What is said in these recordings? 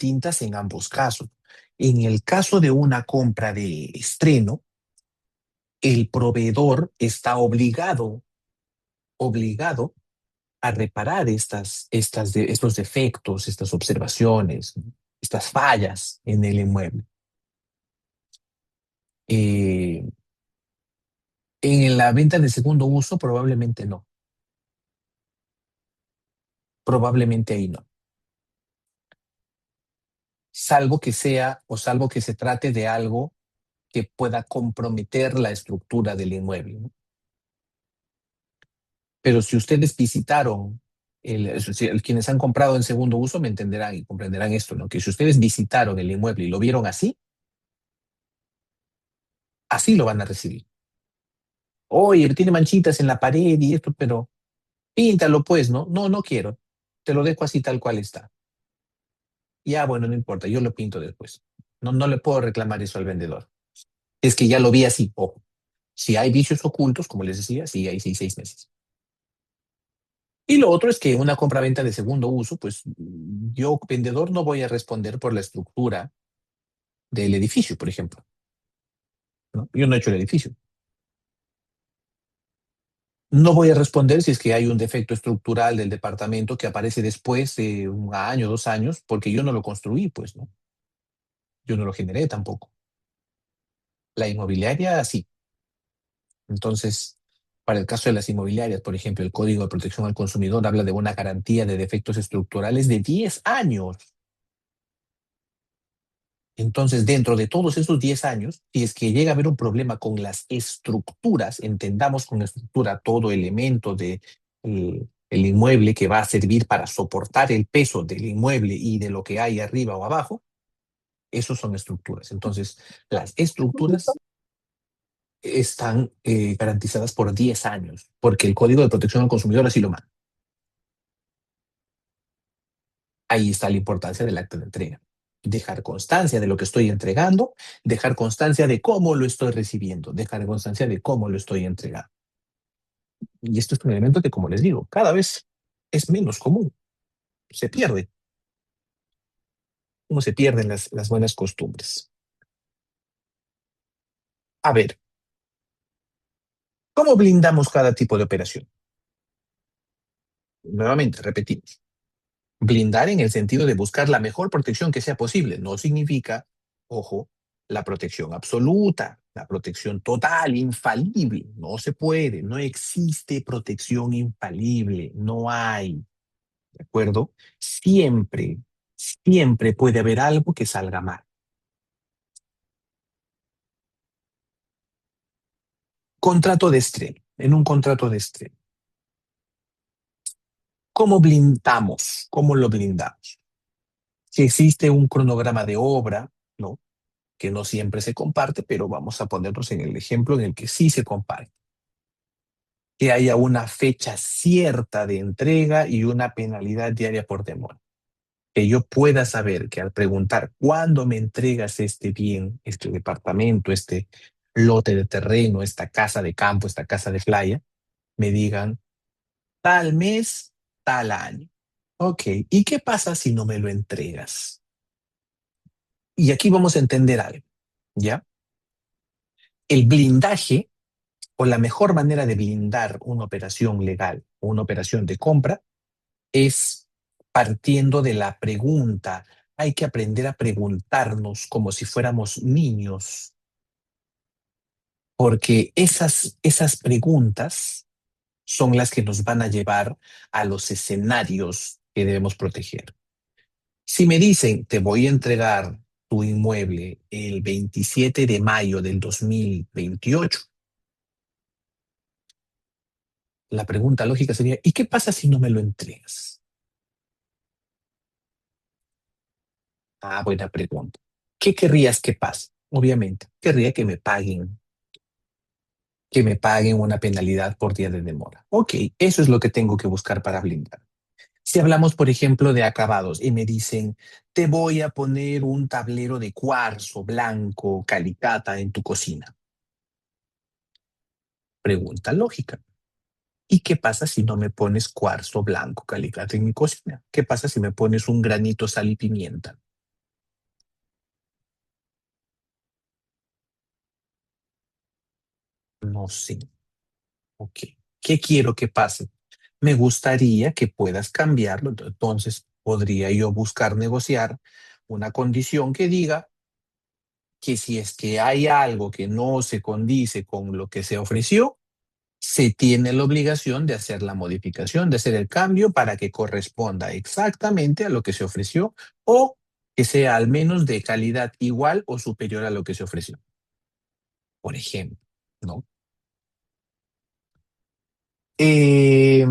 distintas en ambos casos. En el caso de una compra de estreno, el proveedor está obligado a reparar estos defectos, estas observaciones, estas fallas en el inmueble. Eh, en la venta de segundo uso, probablemente no. Probablemente ahí no. Salvo que se trate de algo que pueda comprometer la estructura del inmueble, ¿no? Pero si ustedes visitaron, quienes han comprado en segundo uso me entenderán y comprenderán esto, ¿no? Que si ustedes visitaron el inmueble y lo vieron así, así lo van a recibir. Oye, tiene manchitas en la pared y esto, pero píntalo pues, ¿no? No, no quiero. Te lo dejo así tal cual está. Ya, bueno, no importa, yo lo pinto después. No, no le puedo reclamar eso al vendedor. Es que ya lo vi así, ojo. Si hay vicios ocultos, como les decía, sí hay 6 meses. Y lo otro es que una compra-venta de segundo uso, pues yo, vendedor, no voy a responder por la estructura del edificio, por ejemplo, ¿no? Yo no he hecho el edificio. No voy a responder si es que hay un defecto estructural del departamento que aparece después de un año, 2 años, porque yo no lo construí, pues, ¿no? Yo no lo generé tampoco. La inmobiliaria, sí. Entonces, para el caso de las inmobiliarias, por ejemplo, el Código de Protección al Consumidor habla de una garantía de defectos estructurales de 10 años. Entonces, dentro de todos esos 10 años, si es que llega a haber un problema con las estructuras, entendamos con estructura todo elemento de el inmueble que va a servir para soportar el peso del inmueble y de lo que hay arriba o abajo, esos son estructuras. Entonces, las estructuras están garantizadas por 10 años, porque el Código de Protección al Consumidor así lo manda. Ahí está la importancia del acta de entrega. Dejar constancia de lo que estoy entregando, dejar constancia de cómo lo estoy recibiendo, dejar constancia de cómo lo estoy entregando. Y esto es un elemento que, como les digo, cada vez es menos común. Se pierde. Cómo se pierden las buenas costumbres. A ver, ¿cómo blindamos cada tipo de operación? Nuevamente, repetimos. Blindar en el sentido de buscar la mejor protección que sea posible. No significa, ojo, la protección absoluta, la protección total, infalible. No se puede, no existe protección infalible, no hay, ¿de acuerdo? Siempre, siempre puede haber algo que salga mal. Contrato de estreno, en un contrato de estreno. ¿Cómo blindamos? ¿Cómo lo blindamos? Si existe un cronograma de obra, ¿no? Que no siempre se comparte, pero vamos a ponernos en el ejemplo en el que sí se comparte. Que haya una fecha cierta de entrega y una penalidad diaria por demora. Que yo pueda saber que al preguntar cuándo me entregas este bien, este departamento, este lote de terreno, esta casa de campo, esta casa de playa, me digan tal mes, tal año. Ok, ¿y qué pasa si no me lo entregas? Y aquí vamos a entender algo, ¿ya? El blindaje o la mejor manera de blindar una operación legal o una operación de compra es partiendo de la pregunta. Hay que aprender a preguntarnos como si fuéramos niños, porque esas preguntas son las que nos van a llevar a los escenarios que debemos proteger. Si me dicen, te voy a entregar tu inmueble el 27 de mayo del 2028, la pregunta lógica sería, ¿y qué pasa si no me lo entregas? Ah, buena pregunta. ¿Qué querrías que pase? Obviamente, querría que me paguen una penalidad por día de demora. Ok, eso es lo que tengo que buscar para blindar. Si hablamos, por ejemplo, de acabados y me dicen, te voy a poner un tablero de cuarzo blanco calicata en tu cocina. Pregunta lógica. ¿Y qué pasa si no me pones cuarzo blanco calicata en mi cocina? ¿Qué pasa si me pones un granito sal y pimienta? No sé. Ok. ¿Qué quiero que pase? Me gustaría que puedas cambiarlo. Entonces, podría yo buscar negociar una condición que diga que si es que hay algo que no se condice con lo que se ofreció, se tiene la obligación de hacer la modificación, de hacer el cambio para que corresponda exactamente a lo que se ofreció o que sea al menos de calidad igual o superior a lo que se ofreció, por ejemplo, ¿no? Eh,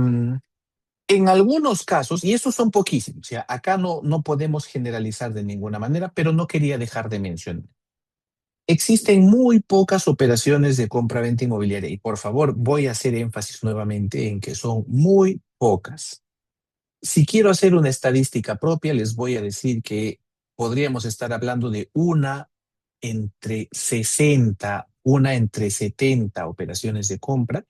en algunos casos, y estos son poquísimos, o sea, acá no podemos generalizar de ninguna manera, pero no quería dejar de mencionar. Existen muy pocas operaciones de compra-venta inmobiliaria y por favor voy a hacer énfasis nuevamente en que son muy pocas. Si quiero hacer una estadística propia, les voy a decir que podríamos estar hablando de una entre 60, una entre 70 operaciones de compra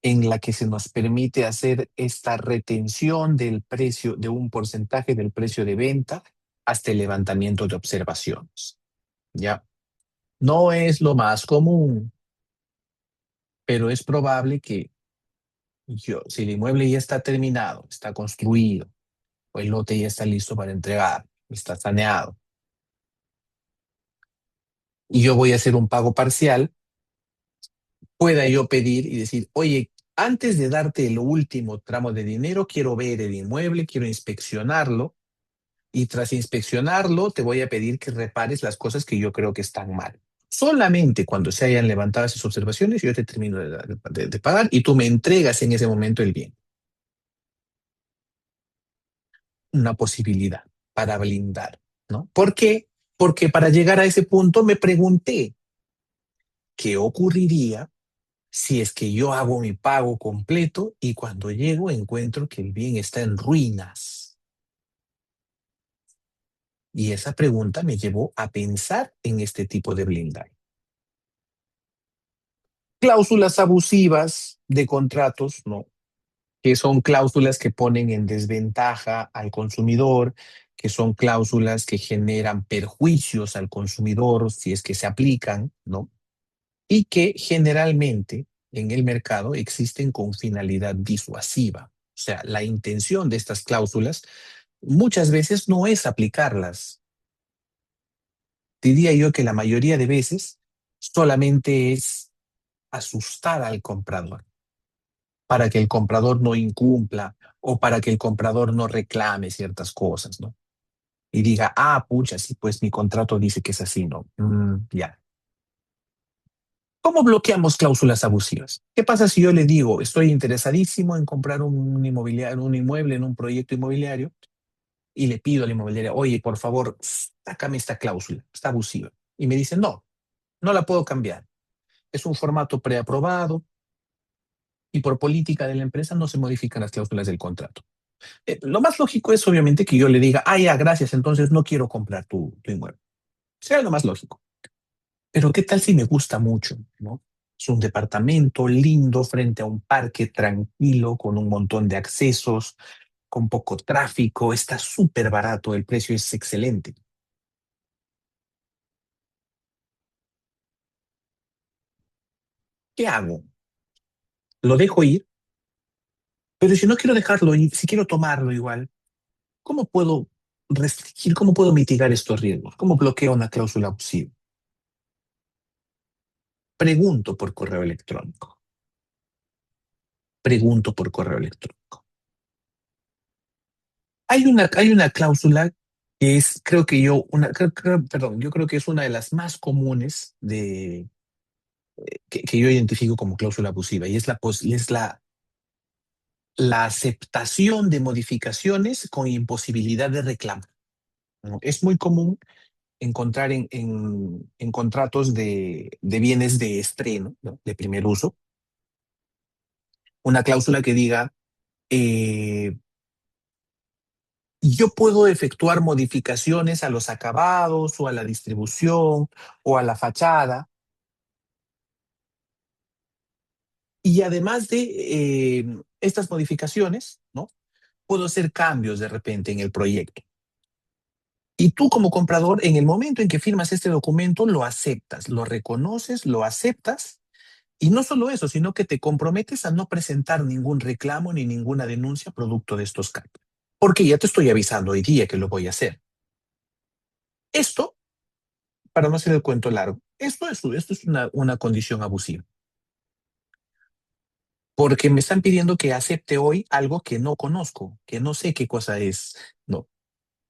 en la que se nos permite hacer esta retención del precio, de un porcentaje del precio de venta hasta el levantamiento de observaciones. ¿Ya? No es lo más común, pero es probable que si el inmueble ya está terminado, está construido, o el lote ya está listo para entregar, está saneado, y yo voy a hacer un pago parcial, pueda yo pedir y decir, oye, antes de darte el último tramo de dinero, quiero ver el inmueble, quiero inspeccionarlo, y tras inspeccionarlo, te voy a pedir que repares las cosas que yo creo que están mal. Solamente cuando se hayan levantado esas observaciones, yo te termino de pagar y tú me entregas en ese momento el bien. Una posibilidad para blindar, ¿no? ¿Por qué? Porque para llegar a ese punto me pregunté, ¿qué ocurriría si es que yo hago mi pago completo y cuando llego encuentro que el bien está en ruinas? Y esa pregunta me llevó a pensar en este tipo de blindaje. Cláusulas abusivas de contratos, ¿no? Que son cláusulas que ponen en desventaja al consumidor, que son cláusulas que generan perjuicios al consumidor si es que se aplican, ¿no? Y que generalmente en el mercado existen con finalidad disuasiva. O sea, la intención de estas cláusulas muchas veces no es aplicarlas. Diría yo que la mayoría de veces solamente es asustar al comprador para que el comprador no incumpla o para que el comprador no reclame ciertas cosas, ¿no? Y diga, ah, pucha, sí, pues mi contrato dice que es así, ¿no? Ya. ¿Cómo bloqueamos cláusulas abusivas? ¿Qué pasa si yo le digo, estoy interesadísimo en comprar un inmobiliario, un inmueble en un proyecto inmobiliario y le pido a la inmobiliaria, oye, por favor, sácame esta cláusula, está abusiva? Y me dice, no la puedo cambiar. Es un formato preaprobado y por política de la empresa no se modifican las cláusulas del contrato. Lo más lógico es obviamente que yo le diga, ah, ya, gracias, entonces no quiero comprar tu inmueble. Sea lo más lógico. Pero ¿qué tal si me gusta mucho, ¿no? Es un departamento lindo frente a un parque tranquilo, con un montón de accesos, con poco tráfico, está súper barato, el precio es excelente. ¿Qué hago? ¿Lo dejo ir? Pero si no quiero dejarlo ir, si quiero tomarlo igual, ¿cómo puedo restringir, cómo puedo mitigar estos riesgos? ¿Cómo bloqueo una cláusula abusiva? Pregunto por correo electrónico. Pregunto por correo electrónico. Hay una cláusula que es, creo que yo, perdón, yo creo que es una de las más comunes que yo identifico como cláusula abusiva y es la aceptación de modificaciones con imposibilidad de reclamo, ¿no? Es muy común encontrar en contratos de bienes de estreno, ¿no? De primer uso, una cláusula que diga, eh, yo puedo efectuar modificaciones a los acabados o a la distribución o a la fachada. Y además de estas modificaciones, ¿no? Puedo hacer cambios de repente en el proyecto. Y tú como comprador, en el momento en que firmas este documento, lo aceptas, lo reconoces, lo aceptas Y no solo eso, sino que te comprometes a no presentar ningún reclamo ni ninguna denuncia producto de estos cambios. Porque ya te estoy avisando hoy día que lo voy a hacer. Esto, para no hacer el cuento largo, esto es una condición abusiva. Porque me están pidiendo que acepte hoy algo que no conozco, que no sé qué cosa es. No. O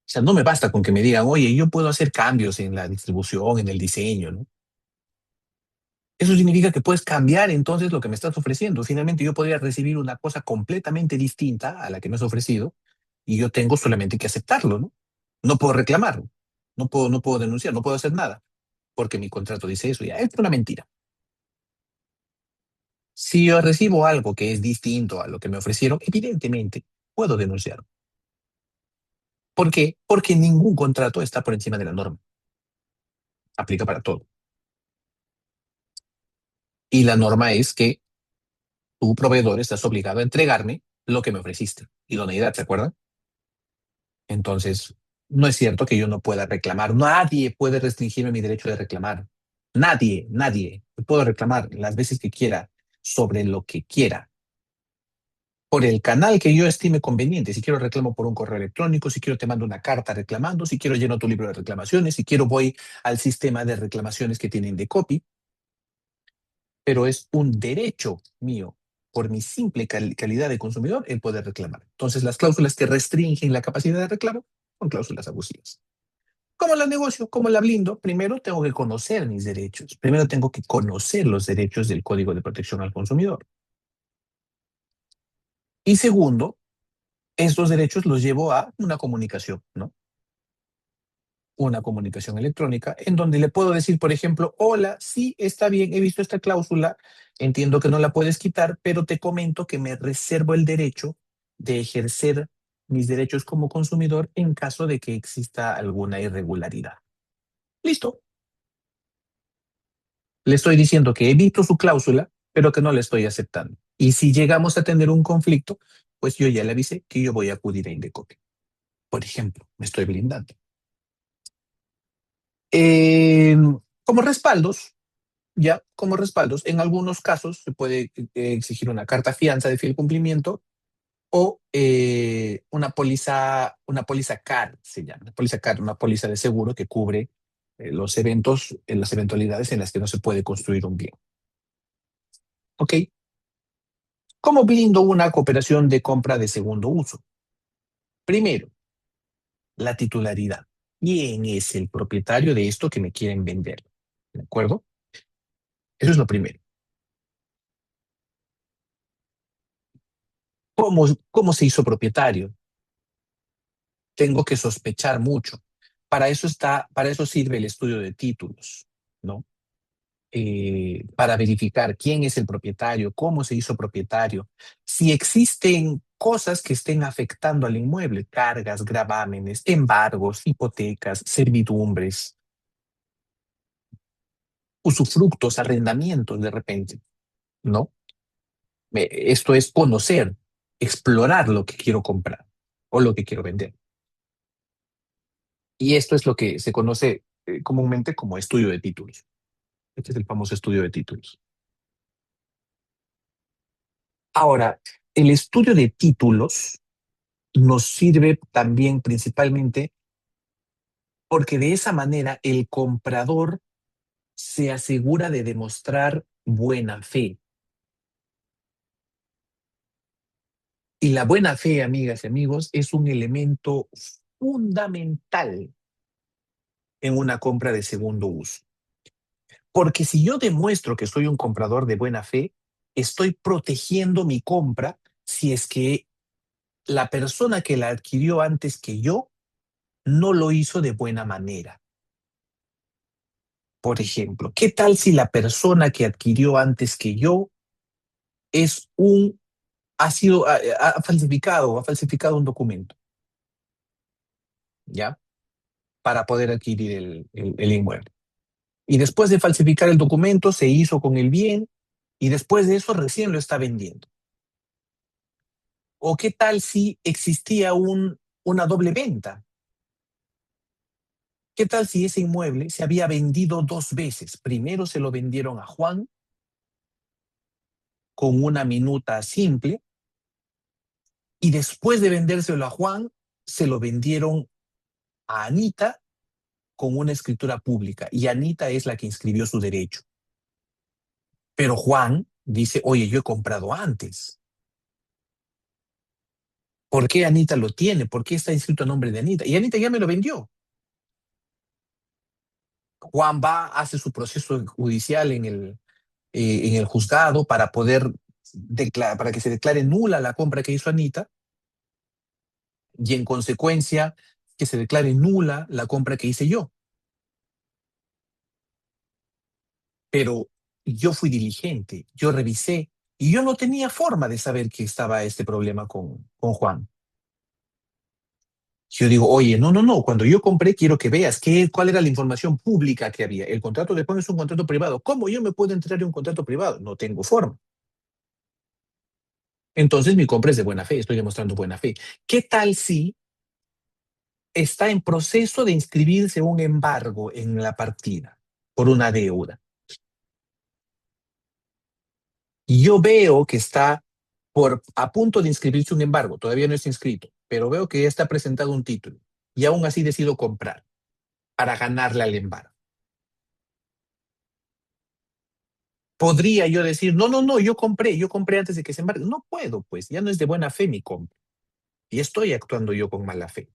sea, no me basta con que me digan, oye, yo puedo hacer cambios en la distribución, en el diseño, ¿no? Eso significa que puedes cambiar entonces lo que me estás ofreciendo. Finalmente yo podría recibir una cosa completamente distinta a la que me has ofrecido y yo tengo solamente que aceptarlo, ¿no? No puedo reclamarlo, no puedo denunciar, no puedo hacer nada, porque mi contrato dice eso, ya es una mentira. Si yo recibo algo que es distinto a lo que me ofrecieron, evidentemente puedo denunciar. ¿Por qué? Porque ningún contrato está por encima de la norma. Aplica para todo. Y la norma es que tu proveedor estás obligado a entregarme lo que me ofreciste. Idoneidad, ¿se acuerdan? Entonces, no es cierto que yo no pueda reclamar. Nadie puede restringirme mi derecho de reclamar. Nadie. Puedo reclamar las veces que quiera sobre lo que quiera. Por el canal que yo estime conveniente. Si quiero reclamo por un correo electrónico, si quiero te mando una carta reclamando, si quiero lleno tu libro de reclamaciones, si quiero voy al sistema de reclamaciones que tienen de copy, pero es un derecho mío por mi simple calidad de consumidor el poder reclamar. Entonces, las cláusulas que restringen la capacidad de reclamo son cláusulas abusivas. ¿Cómo la negocio? ¿Cómo la blindo? Primero tengo que conocer mis derechos. Primero tengo que conocer los derechos del Código de Protección al Consumidor. Y segundo, estos derechos los llevo a una comunicación, ¿no? Una comunicación electrónica en donde le puedo decir, por ejemplo, hola, sí, está bien, he visto esta cláusula, entiendo que no la puedes quitar, pero te comento que me reservo el derecho de ejercer mis derechos como consumidor en caso de que exista alguna irregularidad. Listo. Le estoy diciendo que he visto su cláusula, pero que no la estoy aceptando. Y si llegamos a tener un conflicto, pues yo ya le avisé que yo voy a acudir a Indecopi. Por ejemplo, me estoy blindando. Eh, como respaldos, como respaldos, en algunos casos se puede exigir una carta fianza de fiel cumplimiento o una póliza CAR, se llama, una póliza CAR, una póliza de seguro que cubre los eventos, las eventualidades en las que no se puede construir un bien. ¿Ok? ¿Cómo blindo una cooperación de compra de segundo uso? Primero, la titularidad. ¿Quién es el propietario de esto que me quieren vender? ¿De acuerdo? Eso es lo primero. ¿Cómo se hizo propietario? Tengo que sospechar mucho. Para eso sirve el estudio de títulos, ¿no? Para verificar quién es el propietario, cómo se hizo propietario, si existen cosas que estén afectando al inmueble, cargas, gravámenes, embargos, hipotecas, servidumbres, usufructos, arrendamientos de repente, ¿no? Esto es conocer, explorar lo que quiero comprar o lo que quiero vender. Y esto es lo que se conoce comúnmente como estudio de títulos. Este es el famoso estudio de títulos. Ahora, el estudio de títulos nos sirve también principalmente porque de esa manera el comprador se asegura de demostrar buena fe. Y la buena fe, amigas y amigos, es un elemento fundamental en una compra de segundo uso. Porque si yo demuestro que soy un comprador de buena fe, estoy protegiendo mi compra si es que la persona que la adquirió antes que yo no lo hizo de buena manera. Por ejemplo, ¿qué tal si la persona que adquirió antes que yo es ha falsificado un documento, ¿ya? Para poder adquirir el inmueble. Y después de falsificar el documento, se hizo con el bien y después de eso recién lo está vendiendo. ¿O qué tal si existía una doble venta? ¿Qué tal si ese inmueble se había vendido dos veces? Primero se lo vendieron a Juan con una minuta simple y después de vendérselo a Juan, se lo vendieron a Anita con una escritura pública y Anita es la que inscribió su derecho. Pero Juan dice, oye, yo he comprado antes. ¿Por qué Anita lo tiene? ¿Por qué está inscrito a nombre de Anita? Y Anita ya me lo vendió. Juan va, hace su proceso judicial en el juzgado para poder para que se declare nula la compra que hizo Anita y en consecuencia que se declare nula la compra que hice yo. Pero yo fui diligente, yo revisé y yo no tenía forma de saber que estaba este problema con Juan. Yo digo, oye, no, no, no, cuando yo compré quiero que veas cuál era la información pública que había. El contrato de Juan es un contrato privado. ¿Cómo yo me puedo enterar de un contrato privado? No tengo forma. Entonces mi compra es de buena fe, estoy demostrando buena fe. ¿Qué tal si está en proceso de inscribirse un embargo en la partida por una deuda? Y yo veo que está a punto de inscribirse un embargo, todavía no está inscrito, pero veo que ya está presentado un título y aún así decido comprar para ganarle al embargo. Podría yo decir, no, no, no, yo compré antes de que se embargue. No puedo, pues, ya no es de buena fe mi compra. Y estoy actuando yo con mala fe.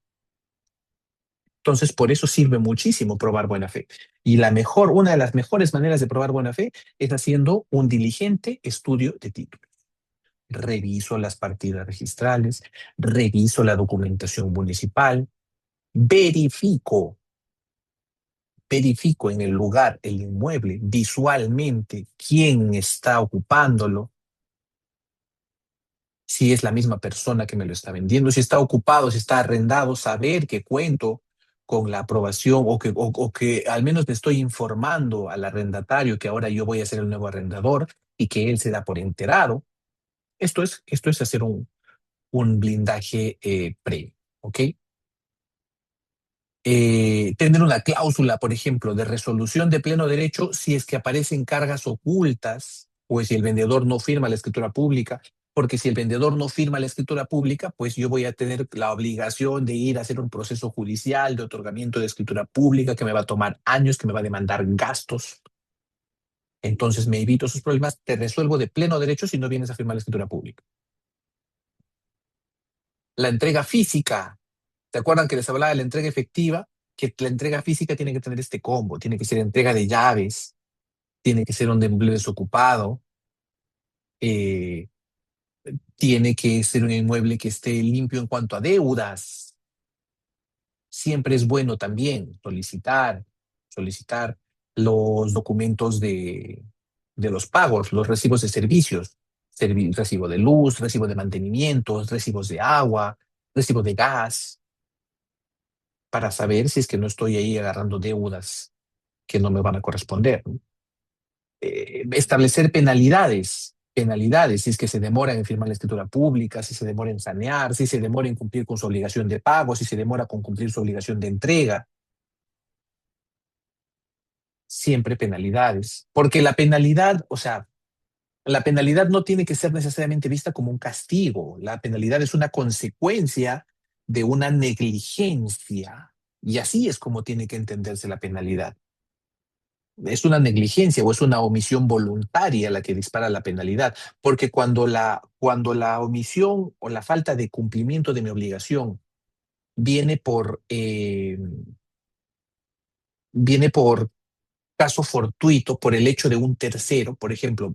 Entonces, por eso sirve muchísimo probar buena fe. Y una de las mejores maneras de probar buena fe es haciendo un diligente estudio de títulos. Reviso las partidas registrales, reviso la documentación municipal, verifico, verifico en el lugar, el inmueble, visualmente, quién está ocupándolo, si es la misma persona que me lo está vendiendo, si está ocupado, si está arrendado, saber que cuento con la aprobación o que al menos le estoy informando al arrendatario que ahora yo voy a ser el nuevo arrendador y que él se da por enterado. Esto es hacer un blindaje previo, ¿ok? Tener una cláusula, por ejemplo, de resolución de pleno derecho si es que aparecen cargas ocultas o si el vendedor no firma la escritura pública, porque si el vendedor no firma la escritura pública, pues yo voy a tener la obligación de ir a hacer un proceso judicial de otorgamiento de escritura pública que me va a tomar años, que me va a demandar gastos. Entonces me evito esos problemas, te resuelvo de pleno derecho si no vienes a firmar la escritura pública. La entrega física. ¿Se acuerdan que les hablaba de la entrega efectiva? Que la entrega física tiene que tener este combo, tiene que ser entrega de llaves, tiene que ser un inmueble desocupado, eh, tiene que ser un inmueble que esté limpio en cuanto a deudas. Siempre es bueno también solicitar los documentos de los pagos, los recibos de servicios, recibo de luz, recibo de mantenimientos, recibos de agua, recibo de gas, para saber si es que no estoy ahí agarrando deudas que no me van a corresponder, ¿no? Establecer penalidades, si es que se demora en firmar la escritura pública, si se demora en sanear, si se demora en cumplir con su obligación de pago, si se demora con cumplir su obligación de entrega. Siempre penalidades, porque la penalidad, o sea, la penalidad no tiene que ser necesariamente vista como un castigo. La penalidad es una consecuencia de una negligencia. Y así es como tiene que entenderse la penalidad. Es una negligencia o es una omisión voluntaria la que dispara la penalidad, porque cuando la omisión o la falta de cumplimiento de mi obligación viene por caso fortuito, por el hecho de un tercero, por ejemplo,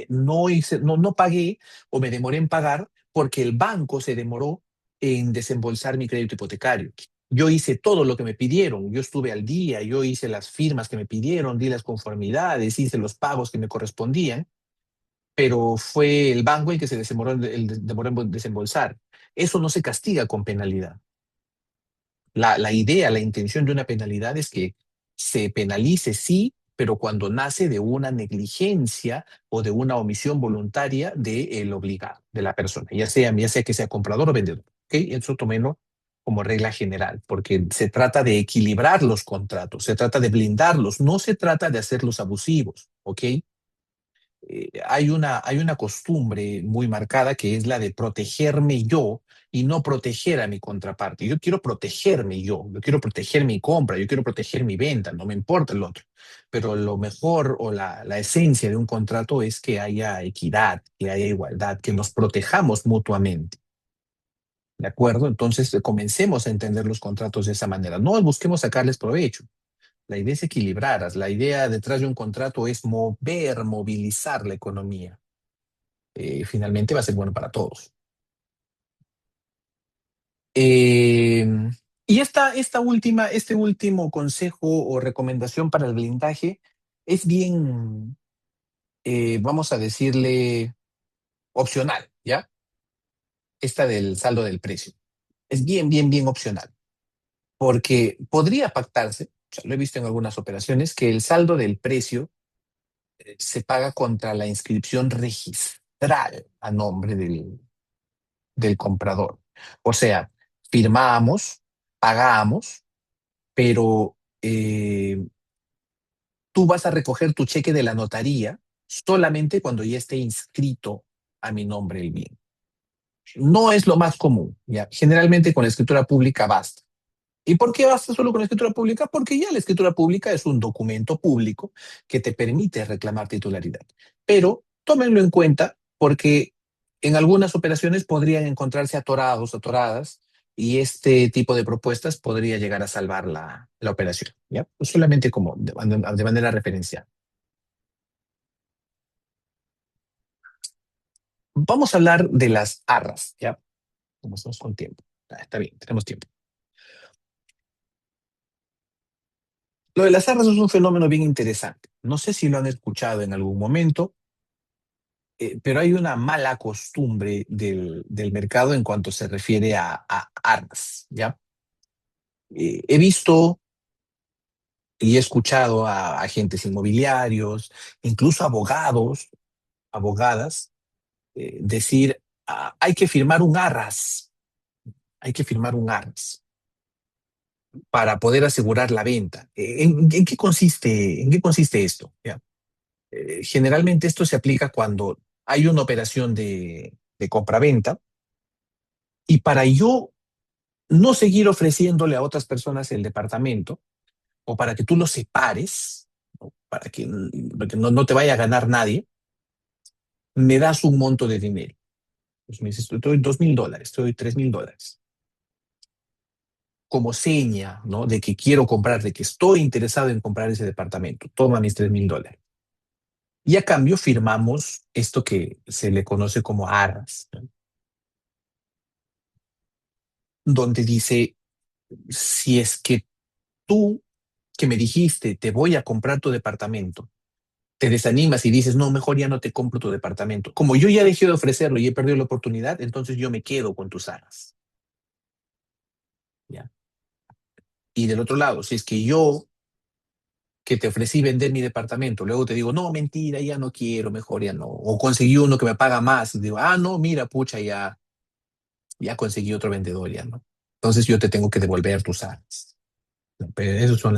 no pagué o me demoré en pagar porque el banco se demoró en desembolsar mi crédito hipotecario. Yo hice todo lo que me pidieron, yo estuve al día, yo hice las firmas que me pidieron, di las conformidades, hice los pagos que me correspondían, pero fue el banco el que se demoró en desembolsar. Eso no se castiga con penalidad. La idea, la intención de una penalidad es que se penalice, sí, pero cuando nace de una negligencia o de una omisión voluntaria del obligado, de la persona, ya sea que sea comprador o vendedor. ¿Ok? Eso tómenlo como regla general, porque se trata de equilibrar los contratos, se trata de blindarlos, no se trata de hacerlos abusivos. ¿Ok? hay una costumbre muy marcada que es la de protegerme yo y no proteger a mi contraparte. Yo quiero protegerme yo quiero proteger mi compra, yo quiero proteger mi venta, no me importa el otro. Pero lo mejor o la esencia de un contrato es que haya equidad, que haya igualdad, que nos protejamos mutuamente. ¿De acuerdo? Entonces, comencemos a entender los contratos de esa manera. No busquemos sacarles provecho. La idea es equilibrarlas. La idea detrás de un contrato es movilizar la economía. Finalmente va a ser bueno para todos. Eh, y este último consejo o recomendación para el blindaje es bien, vamos a decirle, opcional, ¿ya? Esta del saldo del precio. Es bien, bien, bien opcional, porque podría pactarse, o sea, lo he visto en algunas operaciones, que el saldo del precio se paga contra la inscripción registral a nombre del comprador. O sea, firmamos, pagamos, pero tú vas a recoger tu cheque de la notaría solamente cuando ya esté inscrito a mi nombre el bien. No es lo más común, ¿ya? Generalmente con la escritura pública basta. ¿Y por qué basta solo con la escritura pública? Porque ya la escritura pública es un documento público que te permite reclamar titularidad. Pero tómenlo en cuenta porque en algunas operaciones podrían encontrarse atorados, atoradas, y este tipo de propuestas podría llegar a salvar la operación, ¿ya? Pues solamente como de manera referencial. Vamos a hablar de las arras, ¿ya? Como estamos con tiempo. Está bien, tenemos tiempo. Lo de las arras es un fenómeno bien interesante. No sé si lo han escuchado en algún momento, pero hay una mala costumbre del mercado en cuanto se refiere a armas, ¿ya? He visto y he escuchado a agentes inmobiliarios, incluso abogados, abogadas, decir, hay que firmar un arras, hay que firmar un arras para poder asegurar la venta. ¿En qué consiste esto? ¿Ya? Generalmente esto se aplica cuando hay una operación de compraventa y para yo no seguir ofreciéndole a otras personas el departamento o para que tú lo separes, ¿no? Para que no te vaya a ganar nadie, me das un monto de dinero. Pues me dices, te doy $2,000, te doy $3,000. Como seña, ¿no? De que quiero comprar, de que estoy interesado en comprar ese departamento. Toma mis $3,000. Y a cambio firmamos esto que se le conoce como arras, ¿no? Donde dice, si es que tú que me dijiste, te voy a comprar tu departamento, te desanimas y dices, no, mejor ya no te compro tu departamento. Como yo ya dejé de ofrecerlo y he perdido la oportunidad, entonces yo me quedo con tus arras, ¿ya? Y del otro lado, si es que yo que te ofrecí vender mi departamento, luego te digo, no, mentira, ya no quiero, mejor ya no. O conseguí uno que me paga más, y digo, no, mira, pucha, ya conseguí otro vendedor, ya no. Entonces yo te tengo que devolver tus arras. ¿No? Pero esas son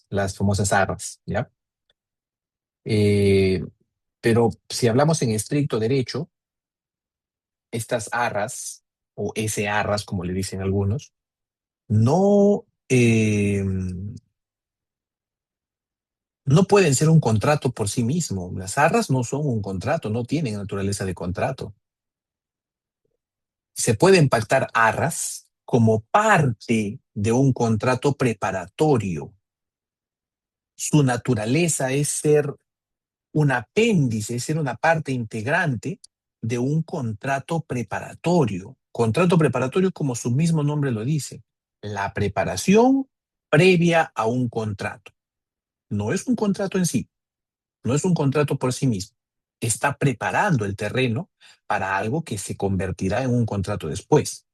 las famosas arras, ¿ya? Eh, pero si hablamos en estricto derecho, estas arras, o ese arras, como le dicen algunos, no, no pueden ser un contrato por sí mismo. Las arras no son un contrato, no tienen naturaleza de contrato. Se pueden pactar arras como parte de un contrato preparatorio. Su naturaleza es ser un apéndice, es ser una parte integrante de un contrato preparatorio. Contrato preparatorio, como su mismo nombre lo dice, la preparación previa a un contrato. No es un contrato en sí, no es un contrato por sí mismo. Está preparando el terreno para algo que se convertirá en un contrato después.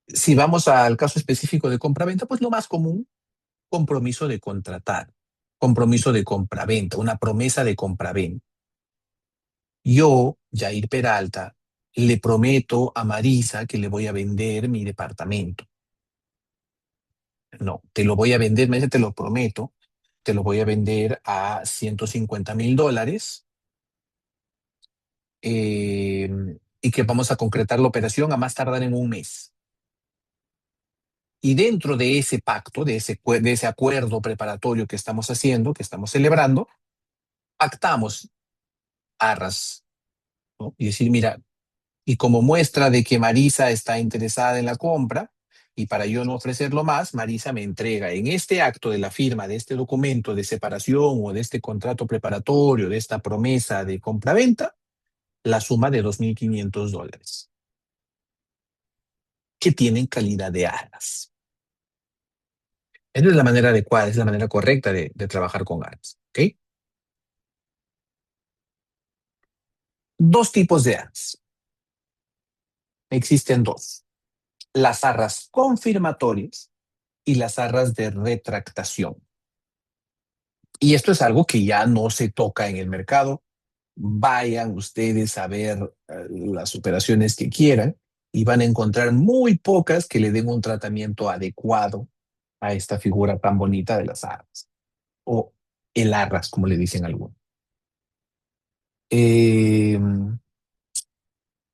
Si vamos al caso específico de compraventa, pues lo más común, compromiso de contratar, compromiso de compraventa, una promesa de compraventa. Yo, Jair Peralta, le prometo a Marisa que le voy a vender mi departamento. No, te lo voy a vender, Marisa, te lo prometo, te lo voy a vender a $150,000, eh, y que vamos a concretar la operación a más tardar en un mes. Y dentro de ese pacto, de ese acuerdo preparatorio que estamos haciendo, que estamos celebrando, pactamos arras, ¿no? Y decir, mira, y como muestra de que Marisa está interesada en la compra, y para yo no ofrecerlo más, Marisa me entrega en este acto de la firma de este documento de separación o de este contrato preparatorio, de esta promesa de compra-venta, la suma de $2,500, que tienen calidad de arras. Esa es la manera adecuada, es la manera correcta de trabajar con arras. ¿Ok? Dos tipos de arras. Existen dos: las arras confirmatorias y las arras de retractación. Y esto es algo que ya no se toca en el mercado. Vayan ustedes a ver las operaciones que quieran y van a encontrar muy pocas que le den un tratamiento adecuado a esta figura tan bonita de las arras, o el arras, como le dicen algunos. Eh,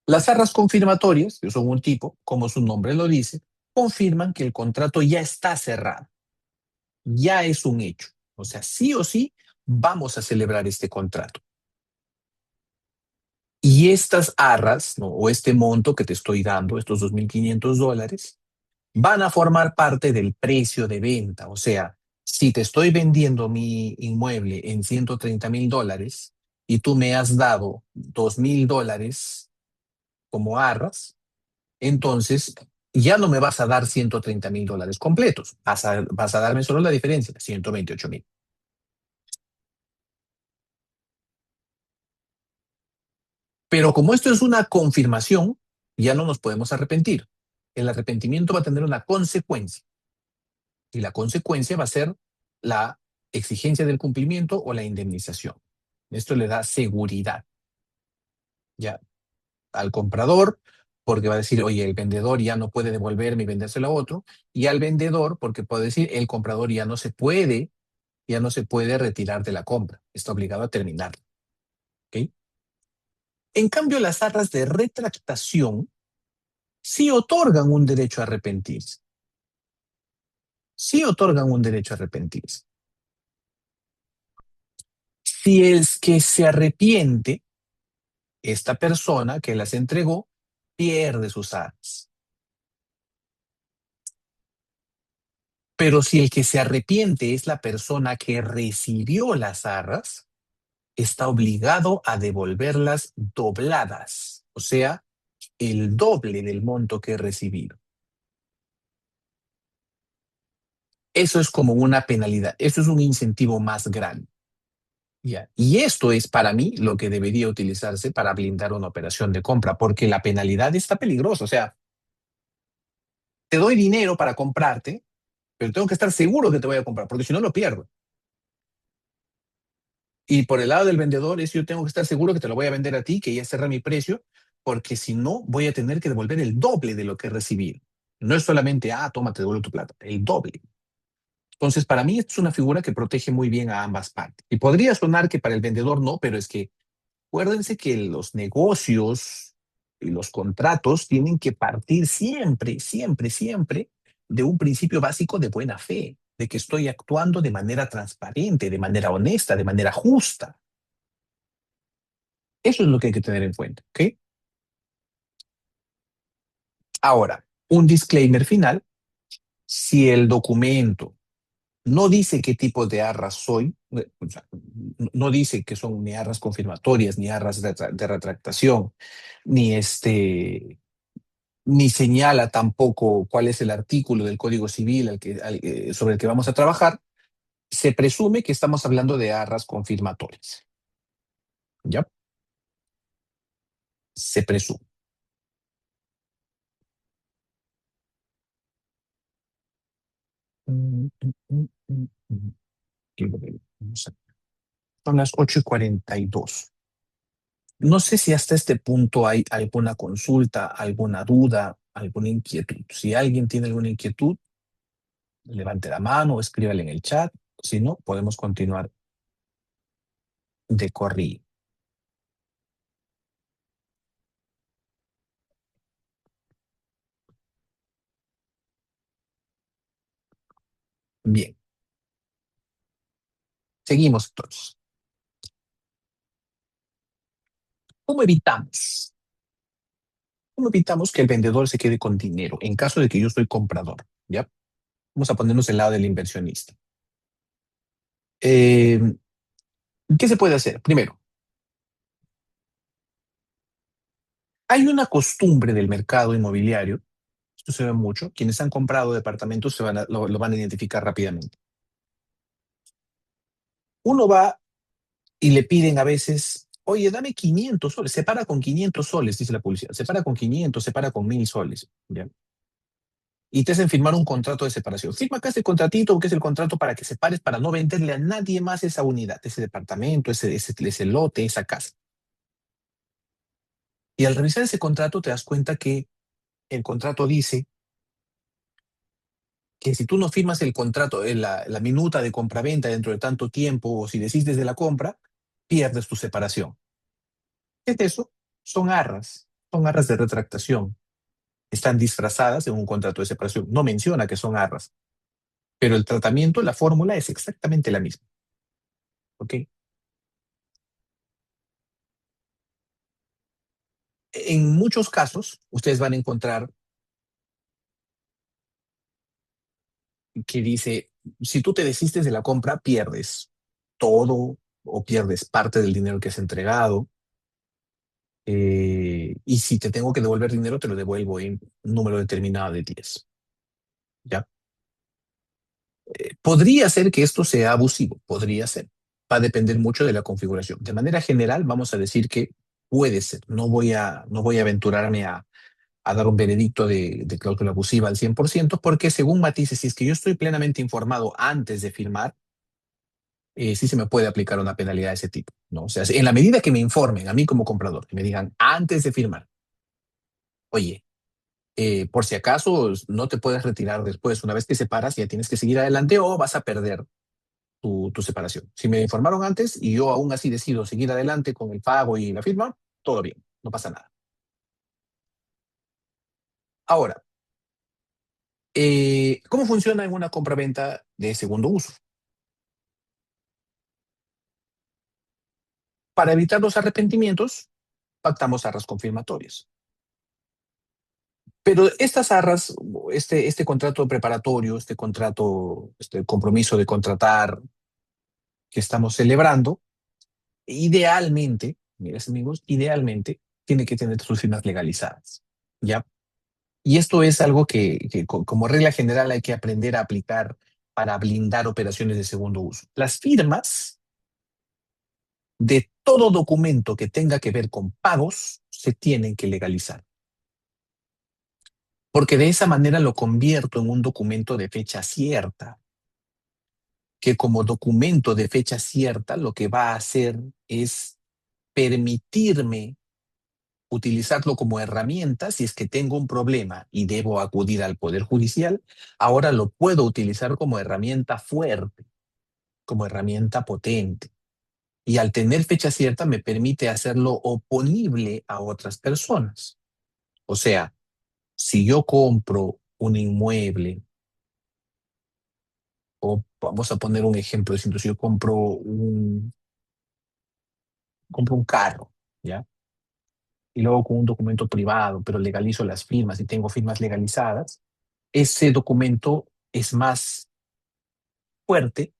las arras confirmatorias, que son un tipo, como su nombre lo dice, confirman que el contrato ya está cerrado, ya es un hecho. O sea, sí o sí, vamos a celebrar este contrato. Y estas arras, ¿no? O este monto que te estoy dando, estos $2,500, van a formar parte del precio de venta. O sea, si te estoy vendiendo mi inmueble en $130,000 y tú me has dado $2,000 como arras, entonces ya no me vas a dar $130,000 completos. Vas a darme solo la diferencia, 128,000. Pero como esto es una confirmación, ya no nos podemos arrepentir. El arrepentimiento va a tener una consecuencia, y la consecuencia va a ser la exigencia del cumplimiento o la indemnización. Esto le da seguridad ya al comprador, porque va a decir, oye, el vendedor ya no puede devolverme y vendérselo a otro, y al vendedor, porque puede decir, el comprador ya no se puede retirar de la compra, está obligado a terminar. ¿Ok? En cambio, las arras de retractación sí otorgan un derecho a arrepentirse. Sí otorgan un derecho a arrepentirse. Si es que se arrepiente, esta persona que las entregó pierde sus arras. Pero si el que se arrepiente es la persona que recibió las arras, está obligado a devolverlas dobladas, o sea, el doble del monto que he recibido. Eso es como una penalidad, eso es un incentivo más grande. Ya. Y esto es para mí lo que debería utilizarse para blindar una operación de compra, porque la penalidad está peligrosa. O sea, te doy dinero para comprarte, pero tengo que estar seguro que te voy a comprar, porque si no lo pierdo. Y por el lado del vendedor es yo tengo que estar seguro que te lo voy a vender a ti, que ya cerré mi precio, porque si no voy a tener que devolver el doble de lo que he recibido. No es solamente, toma, te devuelvo tu plata, el doble. Entonces, para mí, esto es una figura que protege muy bien a ambas partes. Y podría sonar que para el vendedor no, pero es que acuérdense que los negocios y los contratos tienen que partir siempre, siempre, siempre de un principio básico de buena fe, de que estoy actuando de manera transparente, de manera honesta, de manera justa. Eso es lo que hay que tener en cuenta, ¿ok? Ahora, un disclaimer final: si el documento no dice qué tipo de arras soy, o sea, no dice que son ni arras confirmatorias, ni arras de retractación, ni señala tampoco cuál es el artículo del Código Civil sobre el que vamos a trabajar, se presume que estamos hablando de arras confirmatorias. ¿Ya? Se presume. Son las 8:42. No sé si hasta este punto hay alguna consulta, alguna duda, alguna inquietud. Si alguien tiene alguna inquietud, levante la mano o escríbale en el chat. Si no, podemos continuar de corrido. Bien, seguimos entonces. ¿Cómo evitamos? ¿Cómo evitamos que el vendedor se quede con dinero en caso de que yo soy comprador? ¿Ya? Vamos a ponernos del lado del inversionista. Eh, ¿Qué se puede hacer? Primero, hay una costumbre del mercado inmobiliario, esto se ve mucho, quienes han comprado departamentos lo van a identificar rápidamente. Uno va y le piden a veces, oye, dame 500 soles, se para con 500 soles, dice la policía, se para con 500, se para con 1000 soles, ¿ya? Y te hacen firmar un contrato de separación. Firma acá este contratito, que es el contrato para que separes, para no venderle a nadie más esa unidad, ese departamento, ese lote, esa casa. Y al revisar ese contrato te das cuenta que el contrato dice que si tú no firmas el contrato, la minuta de compraventa dentro de tanto tiempo, o si desistes de la compra, pierdes tu separación. ¿Qué es eso? Son arras de retractación. Están disfrazadas en un contrato de separación. No menciona que son arras, pero el tratamiento, la fórmula es exactamente la misma. ¿Ok? En muchos casos, ustedes van a encontrar que dice, si tú te desistes de la compra, pierdes todo o pierdes parte del dinero que has entregado. Y si te tengo que devolver dinero, te lo devuelvo en un número determinado de días. ¿Ya? Podría ser que esto sea abusivo, podría ser. Va a depender mucho de la configuración. De manera general, vamos a decir que puede ser. No voy a aventurarme a dar un veredicto de cláusula abusiva al 100%, porque según matices, si es que yo estoy plenamente informado antes de firmar, sí se me puede aplicar una penalidad de ese tipo, ¿no? O sea, en la medida que me informen a mí como comprador, que me digan antes de firmar, oye, por si acaso no te puedes retirar después, una vez que separas, ya tienes que seguir adelante o vas a perder tu separación. Si me informaron antes y yo aún así decido seguir adelante con el pago y la firma, todo bien, no pasa nada. Ahora, ¿cómo funciona en una compraventa de segundo uso? Para evitar los arrepentimientos, pactamos arras confirmatorias. Pero estas arras, este contrato preparatorio, este contrato, este compromiso de contratar que estamos celebrando, idealmente, mira, amigos, idealmente tiene que tener sus firmas legalizadas, ¿ya? Y esto es algo que como regla general hay que aprender a aplicar para blindar operaciones de segundo uso. Las firmas de todo documento que tenga que ver con pagos se tienen que legalizar, porque de esa manera lo convierto en un documento de fecha cierta, que como documento de fecha cierta lo que va a hacer es permitirme utilizarlo como herramienta si es que tengo un problema y debo acudir al Poder Judicial. Ahora lo puedo utilizar como herramienta fuerte, como herramienta potente. Y al tener fecha cierta me permite hacerlo oponible a otras personas. O sea, si yo compro un inmueble, o vamos a poner un ejemplo distinto, si yo compro un carro, ¿ya? Y luego con un documento privado, pero legalizo las firmas y tengo firmas legalizadas, ese documento es más fuerte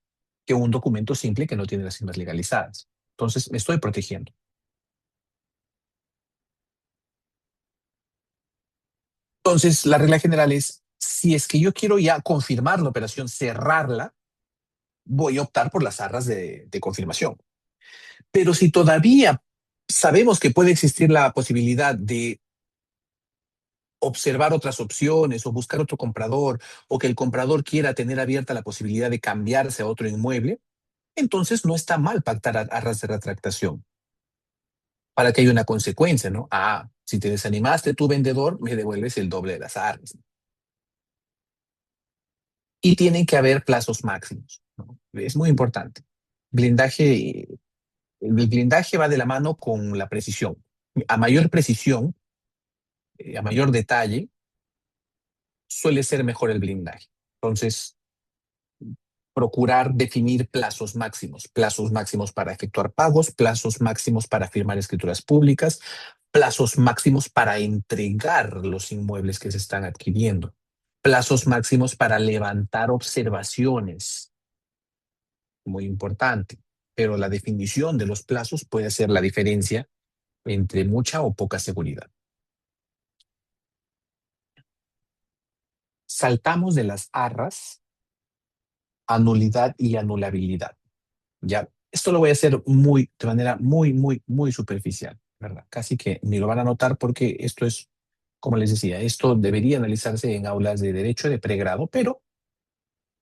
que un documento simple que no tiene las firmas legalizadas. Entonces, me estoy protegiendo. Entonces, la regla general es, si es que yo quiero ya confirmar la operación, cerrarla, voy a optar por las arras de confirmación. Pero si todavía sabemos que puede existir la posibilidad de observar otras opciones o buscar otro comprador o que el comprador quiera tener abierta la posibilidad de cambiarse a otro inmueble, entonces no está mal pactar arras de retractación para que haya una consecuencia, ¿no? Ah, si te desanimaste tu vendedor, me devuelves el doble de las arras. Y tienen que haber plazos máximos. ¿no? Es muy importante. Blindaje, el blindaje va de la mano con la precisión. A mayor precisión, a mayor detalle, suele ser mejor el blindaje. Entonces, procurar definir plazos máximos para efectuar pagos, plazos máximos para firmar escrituras públicas, plazos máximos para entregar los inmuebles que se están adquiriendo, plazos máximos para levantar observaciones, muy importante, pero la definición de los plazos puede hacer la diferencia entre mucha o poca seguridad. Saltamos de las arras a nulidad y anulabilidad. Ya, esto lo voy a hacer de manera muy superficial, ¿verdad? Casi que ni lo van a notar porque esto es, como les decía, esto debería analizarse en aulas de derecho de pregrado, pero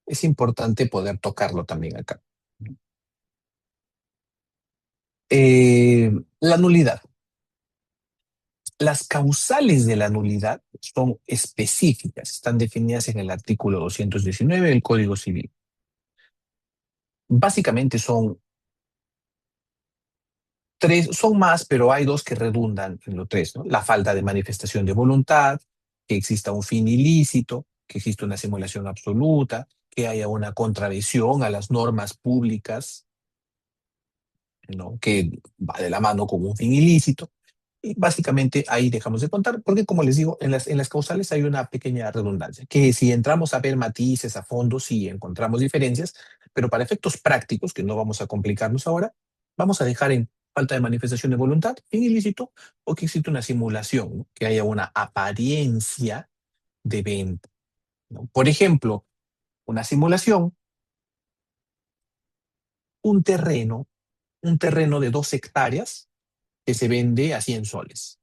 es importante poder tocarlo también acá. La nulidad. Las causales de la nulidad son específicas, están definidas en el artículo 219 del Código Civil. Básicamente son tres, son más, pero hay dos que redundan en lo tres, ¿no? La falta de manifestación de voluntad, que exista un fin ilícito, que exista una simulación absoluta, que haya una contravención a las normas públicas, ¿no? Que va de la mano con un fin ilícito. Y básicamente ahí dejamos de contar, porque como les digo, en las causales hay una pequeña redundancia, que si entramos a ver matices a fondo, sí encontramos diferencias, pero para efectos prácticos, que no vamos a complicarnos ahora, vamos a dejar en falta de manifestación de voluntad, fin ilícito, o que existe una simulación, ¿no? Que haya una apariencia de venta, ¿no? Por ejemplo, una simulación, un terreno, un terreno de 2 hectáreas que se vende a 100 soles.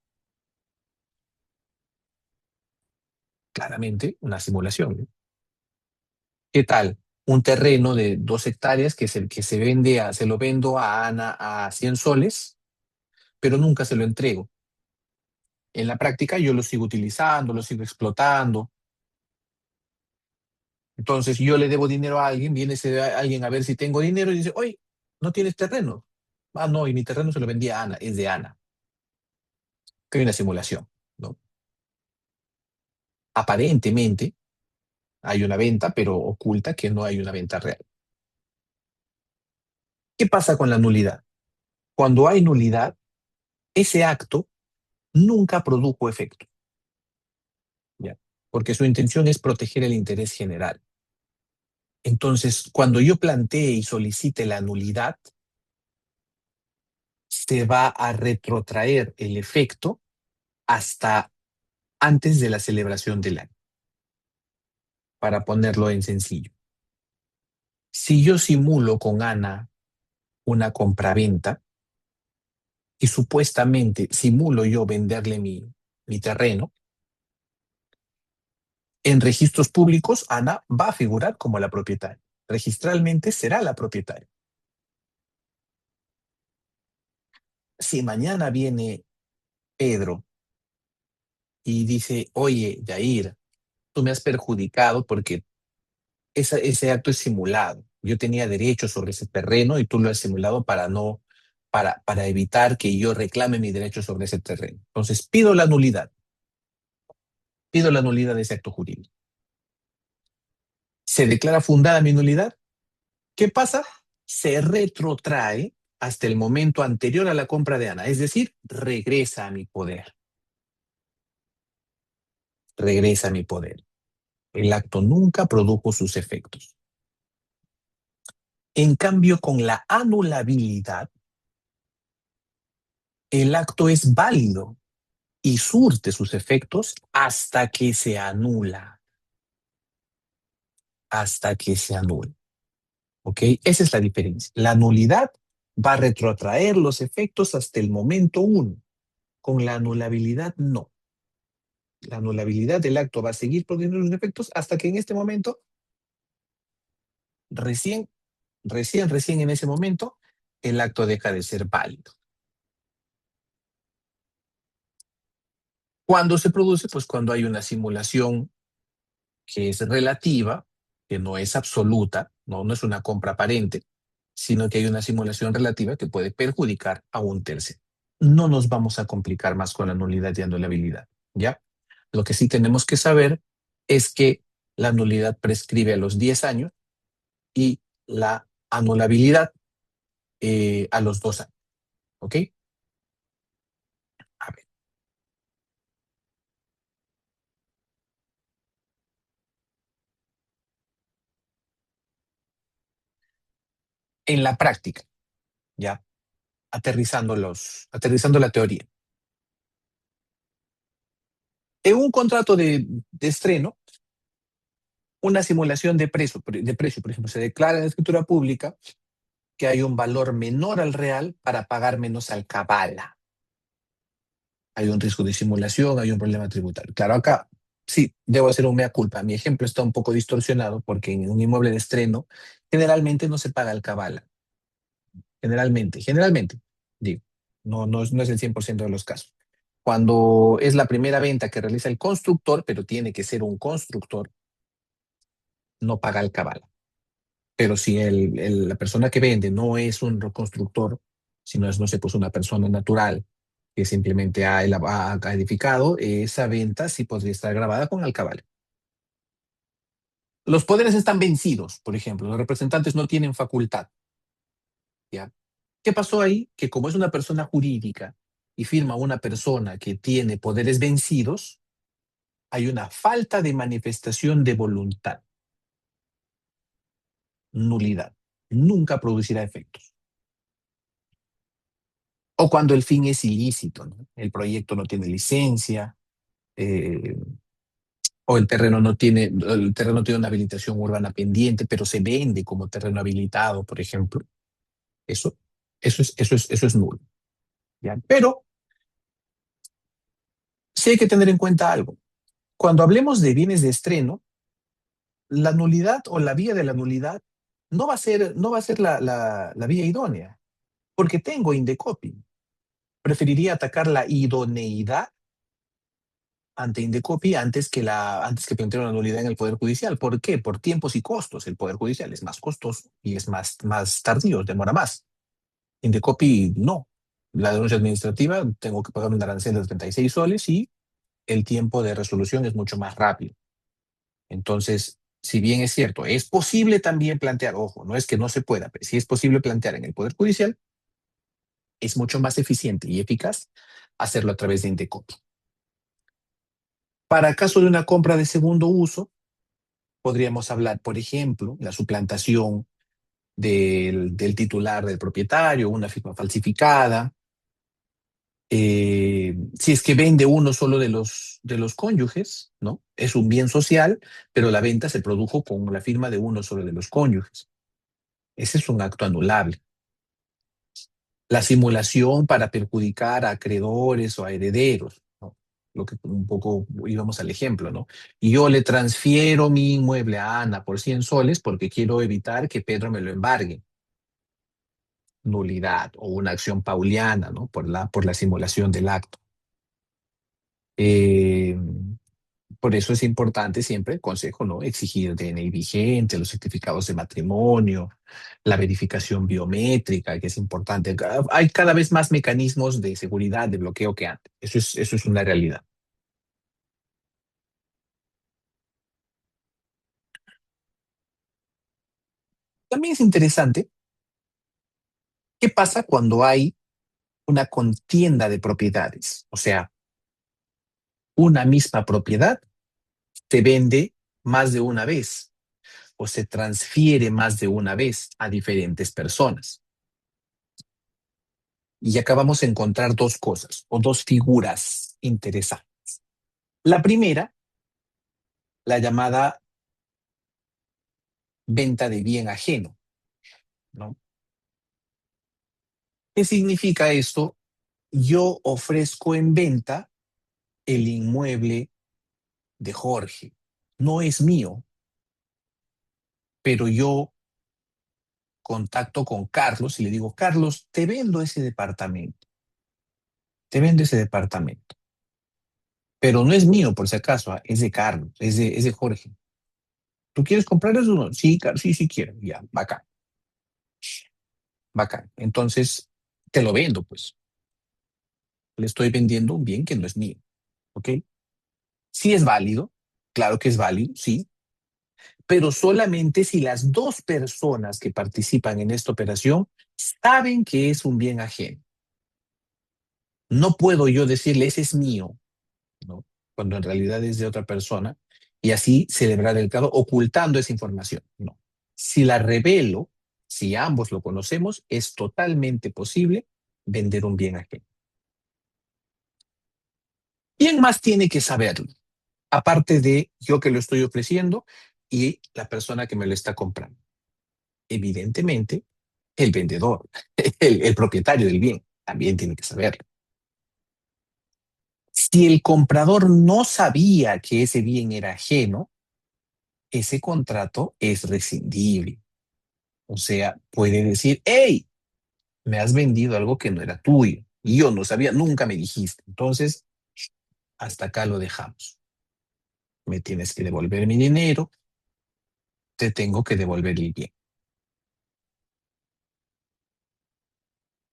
Claramente una simulación, ¿no? ¿Qué tal? Un terreno de 2 hectáreas que se vende se lo vendo a Ana a 100 soles, pero nunca se lo entrego. En la práctica yo lo sigo utilizando, lo sigo explotando. Entonces yo le debo dinero a alguien, viene alguien a ver si tengo dinero y dice, oye, ¿no tienes terreno? Ah, no, y mi terreno se lo vendí a Ana, es de Ana. Que hay una simulación, ¿no? Aparentemente hay una venta, pero oculta que no hay una venta real. ¿Qué pasa con la nulidad? Cuando hay nulidad, ese acto nunca produjo efecto, ¿ya? Porque su intención es proteger el interés general. Entonces, cuando yo plantee y solicite la nulidad, se va a retrotraer el efecto hasta antes de la celebración del año, para ponerlo en sencillo. Si yo simulo con Ana una compraventa y supuestamente simulo yo venderle mi terreno, en registros públicos Ana va a figurar como la propietaria. Registralmente será la propietaria. Si mañana viene Pedro y dice, oye, Yair, tú me has perjudicado porque ese acto es simulado. Yo tenía derecho sobre ese terreno y tú lo has simulado para evitar que yo reclame mi derecho sobre ese terreno. Entonces pido la nulidad de ese acto jurídico. ¿Se declara fundada mi nulidad? ¿Qué pasa? Se retrotrae hasta el momento anterior a la compra de Ana, es decir, regresa a mi poder, regresa a mi poder. El acto nunca produjo sus efectos. En cambio, con la anulabilidad, el acto es válido y surte sus efectos hasta que se anula, hasta que se anula. ¿Ok? Esa es la diferencia. La nulidad va a retrotraer los efectos hasta el momento uno. Con la anulabilidad, no. La anulabilidad del acto va a seguir produciendo sus efectos hasta que en este momento, recién, recién en ese momento, el acto deja de ser válido. ¿Cuándo se produce? Pues cuando hay una simulación que es relativa, que no es absoluta, No, no es una compra aparente, sino que hay una simulación relativa que puede perjudicar a un tercero. No nos vamos a complicar más con la nulidad y anulabilidad, ¿ya? Lo que sí tenemos que saber es que la nulidad prescribe a los 10 años y la anulabilidad a los 2 años, ¿ok? A ver, en la práctica, ¿ya? Aterrizando la teoría. En un contrato de estreno, una simulación de precio, por ejemplo, se declara en la escritura pública que hay un valor menor al real para pagar menos al cabala. Hay un riesgo de simulación, hay un problema tributario. Claro, acá sí, debo hacer un mea culpa. Mi ejemplo está un poco distorsionado porque en un inmueble de estreno generalmente no se paga al cabala. Generalmente, digo, no es el 100% de los casos. Cuando es la primera venta que realiza el constructor, pero tiene que ser un constructor, no paga el cabala. Pero si la persona que vende no es un constructor, sino es, no sé, pues una persona natural que simplemente ha edificado, esa venta sí podría estar grabada con alcabala. Los poderes están vencidos, por ejemplo, los representantes no tienen facultad, ¿ya? ¿Qué pasó ahí? Que como es una persona jurídica y firma una persona que tiene poderes vencidos, hay una falta de manifestación de voluntad, nulidad. Nunca producirá efectos. O cuando el fin es ilícito, ¿no? El proyecto no tiene licencia, eh, o el terreno tiene una habilitación urbana pendiente, pero se vende como terreno habilitado, por ejemplo. Eso, eso es nulo, ¿ya? Pero sí hay que tener en cuenta algo. Cuando hablemos de bienes de estreno, la nulidad o la vía de la nulidad no va a ser la vía idónea, porque tengo Indecopi. Preferiría atacar la idoneidad ante Indecopi antes que plantear una nulidad en el Poder Judicial. ¿Por qué? Por tiempos y costos. El Poder Judicial es más costoso y es más tardío, demora más. Indecopi no. La denuncia administrativa tengo que pagar un arancel de 36 soles y el tiempo de resolución es mucho más rápido. Entonces, si bien es cierto, es posible también plantear, ojo, no es que no se pueda, pero sí es posible plantear en el Poder Judicial, es mucho más eficiente y eficaz hacerlo a través de Indecopi. Para caso de una compra de segundo uso, podríamos hablar, por ejemplo, la suplantación del titular del propietario, una firma falsificada. Si es que vende uno solo de los cónyuges, ¿no? Es un bien social, pero la venta se produjo con la firma de uno solo de los cónyuges. Ese es un acto anulable. La simulación para perjudicar a acreedores o a herederos, ¿no? Lo que un poco íbamos al ejemplo, ¿no? Y yo le transfiero mi inmueble a Ana por 100 soles porque quiero evitar que Pedro me lo embargue. Nulidad o una acción pauliana, ¿no? Por la simulación del acto. Eh, por eso es importante siempre, consejo, ¿no? Exigir DNI vigente, los certificados de matrimonio, la verificación biométrica, que es importante. Hay cada vez más mecanismos de seguridad, de bloqueo que antes. Eso es una realidad. También es interesante qué pasa cuando hay una contienda de propiedades. O sea, una misma propiedad se vende más de una vez o se transfiere más de una vez a diferentes personas. Y acá vamos a encontrar dos cosas o dos figuras interesantes. La primera, la llamada venta de bien ajeno, ¿no? ¿Qué significa esto? Yo ofrezco en venta el inmueble de Jorge. No es mío, pero yo contacto con Carlos y le digo, Carlos, te vendo ese departamento, pero no es mío por si acaso, es de Carlos, es de Jorge. ¿Tú quieres comprar eso? No? Sí, claro, sí, sí quiero. Ya, bacán, bacán. Entonces, te lo vendo, pues. Le estoy vendiendo un bien que no es mío, ¿ok? Sí es válido, claro que es válido, sí, pero solamente si las dos personas que participan en esta operación saben que es un bien ajeno. No puedo yo decirle, ese es mío, ¿no? Cuando en realidad es de otra persona, y así celebrar el caso ocultando esa información. No. Si la revelo, si ambos lo conocemos, es totalmente posible vender un bien ajeno. ¿Quién más tiene que saberlo? Aparte de yo que lo estoy ofreciendo y la persona que me lo está comprando. Evidentemente, el vendedor, el propietario del bien, también tiene que saberlo. Si el comprador no sabía que ese bien era ajeno, ese contrato es rescindible. O sea, puede decir, hey, me has vendido algo que no era tuyo. Y yo no sabía, nunca me dijiste. Entonces, hasta acá lo dejamos. Me tienes que devolver mi dinero, te tengo que devolver el bien.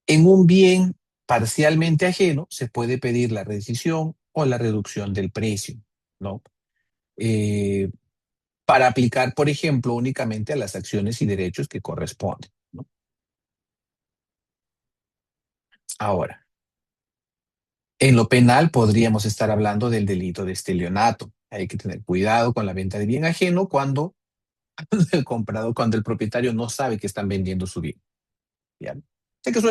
En un bien parcialmente ajeno se puede pedir la rescisión o la reducción del precio, ¿no? Eh, para aplicar, por ejemplo, únicamente a las acciones y derechos que corresponden, ¿no? Ahora, en lo penal podríamos estar hablando del delito de estelionato. Hay que tener cuidado con la venta de bien ajeno cuando el comprador, cuando el propietario no sabe que están vendiendo su bien. ¿Ya? Sé que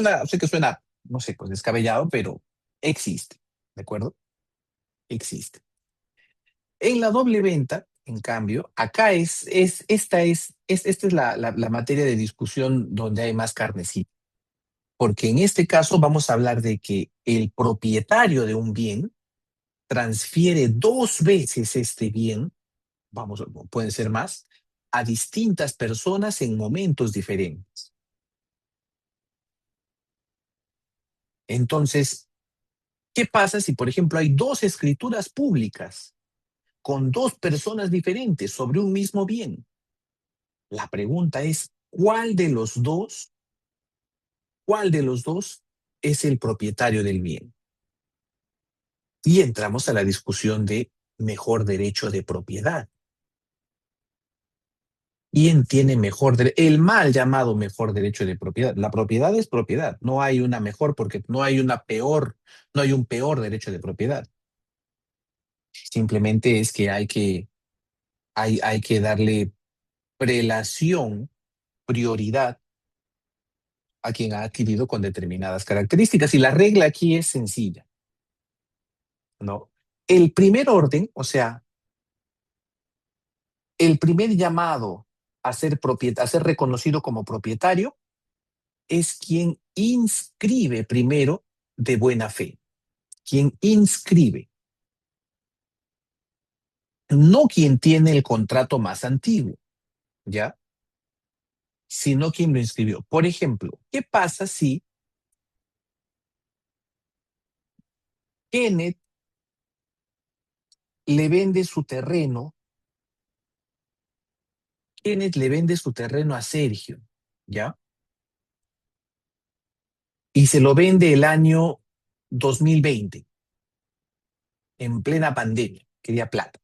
suena, no sé, pues descabellado, pero existe, ¿de acuerdo? Existe. En la doble venta, en cambio, acá esta es la materia de discusión donde hay más carnecita, porque en este caso vamos a hablar de que el propietario de un bien transfiere dos veces este bien, vamos, pueden ser más, a distintas personas en momentos diferentes. Entonces, ¿qué pasa si, por ejemplo, hay dos escrituras públicas con dos personas diferentes sobre un mismo bien? La pregunta es, cuál de los dos es el propietario del bien? Y entramos a la discusión de mejor derecho de propiedad. ¿Quién tiene el mal llamado mejor derecho de propiedad? La propiedad es propiedad, no hay una mejor porque no hay una peor, no hay un peor derecho de propiedad. Simplemente es que hay que darle prelación, prioridad a quien ha adquirido con determinadas características. Y la regla aquí es sencilla, ¿no? El primer orden, o sea, el primer llamado a ser reconocido como propietario es quien inscribe primero de buena fe, quien inscribe, no quien tiene el contrato más antiguo, ¿ya? Sino quien lo inscribió. Por ejemplo, ¿qué pasa si Kenneth le vende su terreno, Kenneth le vende su terreno a Sergio, ¿ya? Y se lo vende el año 2020, en plena pandemia, quería plata.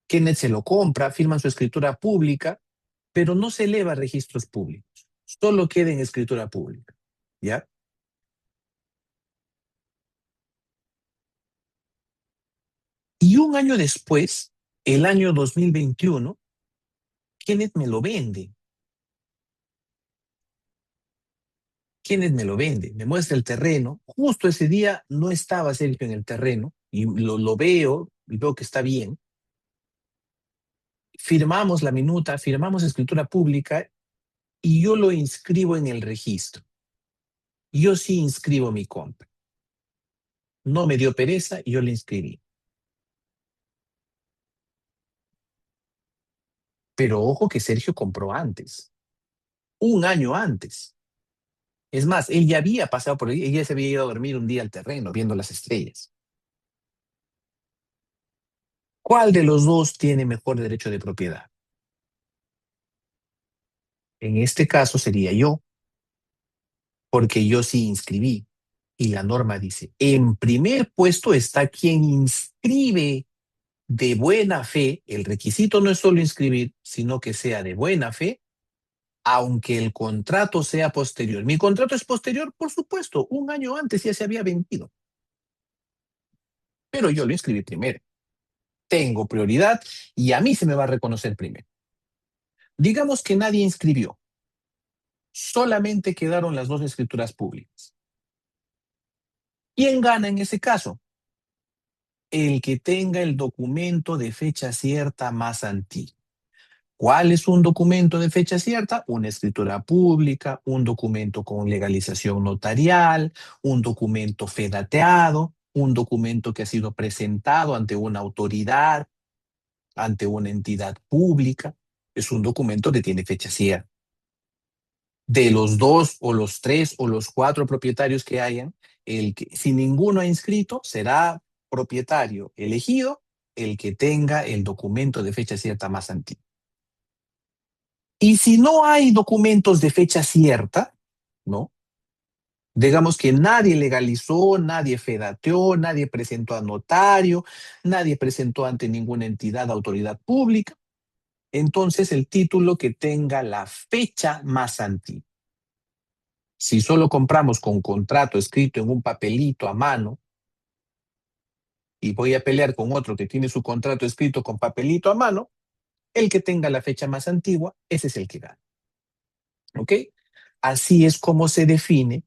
Kenneth se lo compra, firman su escritura pública, pero no se eleva a registros públicos, solo queda en escritura pública, ¿ya? Y un año después, el año 2021, Kenneth me lo vende. Kenneth me lo vende, me muestra el terreno. Justo ese día no estaba Sergio en el terreno y lo veo y veo que está bien. Firmamos la minuta, firmamos escritura pública y yo lo inscribo en el registro. Yo sí inscribo mi compra. No me dio pereza y yo le inscribí. Pero ojo que Sergio compró antes, un año antes. Es más, él ya había pasado por ahí, ella se había ido a dormir un día al terreno viendo las estrellas. ¿Cuál de los dos tiene mejor derecho de propiedad? En este caso sería yo, porque yo sí inscribí. Y la norma dice, en primer puesto está quien inscribe de buena fe. El requisito no es solo inscribir, sino que sea de buena fe, aunque el contrato sea posterior. Mi contrato es posterior, por supuesto, un año antes ya se había vencido, pero yo lo inscribí primero. Tengo prioridad y a mí se me va a reconocer primero. Digamos que nadie inscribió, solamente quedaron las dos escrituras públicas. ¿Quién gana en ese caso? El que tenga el documento de fecha cierta más antiguo. ¿Cuál es un documento de fecha cierta? Una escritura pública, un documento con legalización notarial, un documento fedateado, un documento que ha sido presentado ante una autoridad, ante una entidad pública. Es un documento que tiene fecha cierta. De los dos o los tres o los cuatro propietarios que hayan, si ninguno ha inscrito, será propietario elegido el que tenga el documento de fecha cierta más antiguo. Y si no hay documentos de fecha cierta, ¿no? Digamos que nadie legalizó, nadie fedateó, nadie presentó a notario, nadie presentó ante ninguna entidad, autoridad pública, entonces el título que tenga la fecha más antigua. Si solo compramos con contrato escrito en un papelito a mano y voy a pelear con otro que tiene su contrato escrito con papelito a mano, el que tenga la fecha más antigua, ese es el que gana. ¿Ok? Así es como se define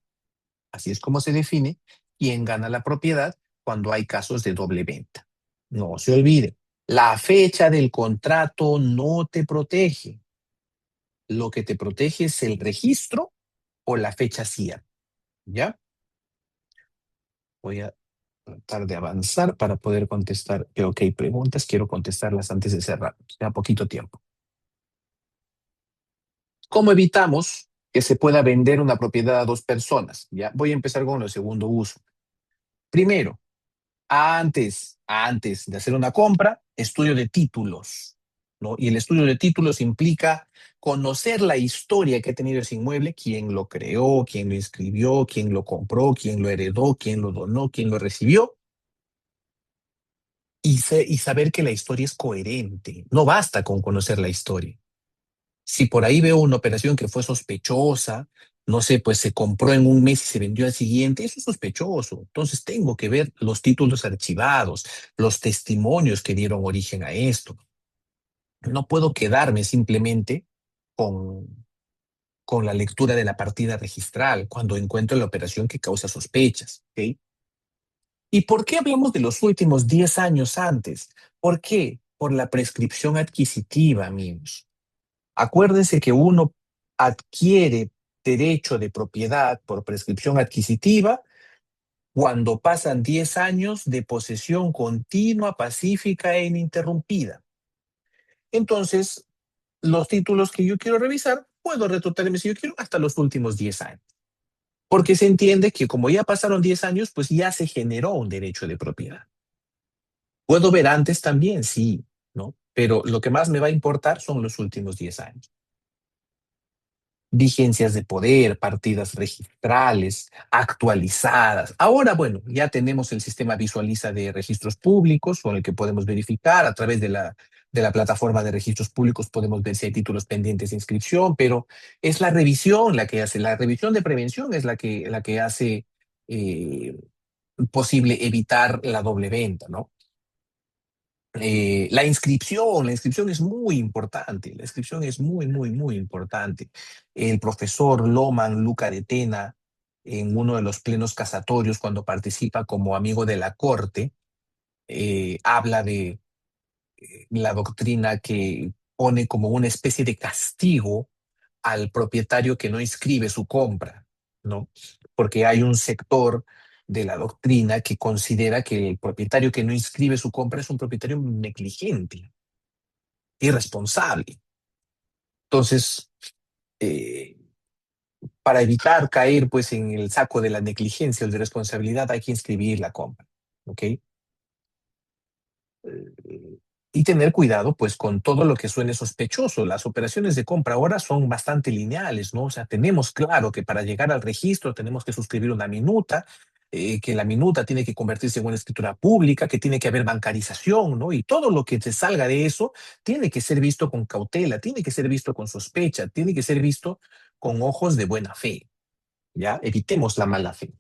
Así es como se define quién gana la propiedad cuando hay casos de doble venta. No se olvide, la fecha del contrato no te protege. Lo que te protege es el registro o la fecha cierta. ¿Ya? Voy a tratar de avanzar para poder contestar. Creo que hay preguntas, quiero contestarlas antes de cerrar. Queda poquito tiempo. ¿Cómo evitamos que se pueda vender una propiedad a dos personas? Ya voy a empezar con el segundo uso. Primero, antes de hacer una compra, estudio de títulos, ¿no? Y el estudio de títulos implica conocer la historia que ha tenido ese inmueble, quién lo creó, quién lo inscribió, quién lo compró, quién lo heredó, quién lo donó, quién lo recibió, y saber que la historia es coherente. No basta con conocer la historia. Si por ahí veo una operación que fue sospechosa, no sé, pues se compró en un mes y se vendió al siguiente, eso es sospechoso. Entonces tengo que ver los títulos archivados, los testimonios que dieron origen a esto. No puedo quedarme simplemente con, con la lectura de la partida registral cuando encuentro la operación que causa sospechas. ¿Ok? ¿Y por qué hablamos de los últimos 10 años antes? ¿Por qué? Por la prescripción adquisitiva, amigos. Acuérdense que uno adquiere derecho de propiedad por prescripción adquisitiva cuando pasan 10 años de posesión continua, pacífica e ininterrumpida. Entonces, los títulos que yo quiero revisar, puedo retrotraerme si yo quiero hasta los últimos 10 años. Porque se entiende que como ya pasaron 10 años, pues ya se generó un derecho de propiedad. Puedo ver antes también, sí, ¿no? Pero lo que más me va a importar son los últimos 10 años. Vigencias de poder, partidas registrales, actualizadas. Ahora, bueno, ya tenemos el sistema Visualiza de registros públicos con el que podemos verificar a través de la plataforma de registros públicos, podemos ver si hay títulos pendientes de inscripción, pero es la revisión la que hace, la revisión de prevención es la que hace eh, posible evitar la doble venta, ¿no? La inscripción es muy importante, la inscripción es muy, muy, muy importante. El profesor Loman Luca de Tena, en uno de los plenos casatorios, cuando participa como amigo de la corte, habla de la doctrina que pone como una especie de castigo al propietario que no inscribe su compra, ¿no? Porque hay un sector de la doctrina que considera que el propietario que no inscribe su compra es un propietario negligente, irresponsable. Entonces, eh, para evitar caer pues en el saco de la negligencia o de responsabilidad, hay que inscribir la compra, ¿ok? Y tener cuidado, pues, con todo lo que suene sospechoso. Las operaciones de compra ahora son bastante lineales, ¿no? O sea, tenemos claro que para llegar al registro tenemos que suscribir una minuta, que la minuta tiene que convertirse en una escritura pública, que tiene que haber bancarización, ¿no? Y todo lo que se salga de eso tiene que ser visto con cautela, tiene que ser visto con sospecha, tiene que ser visto con ojos de buena fe, ¿ya? Evitemos la mala fe.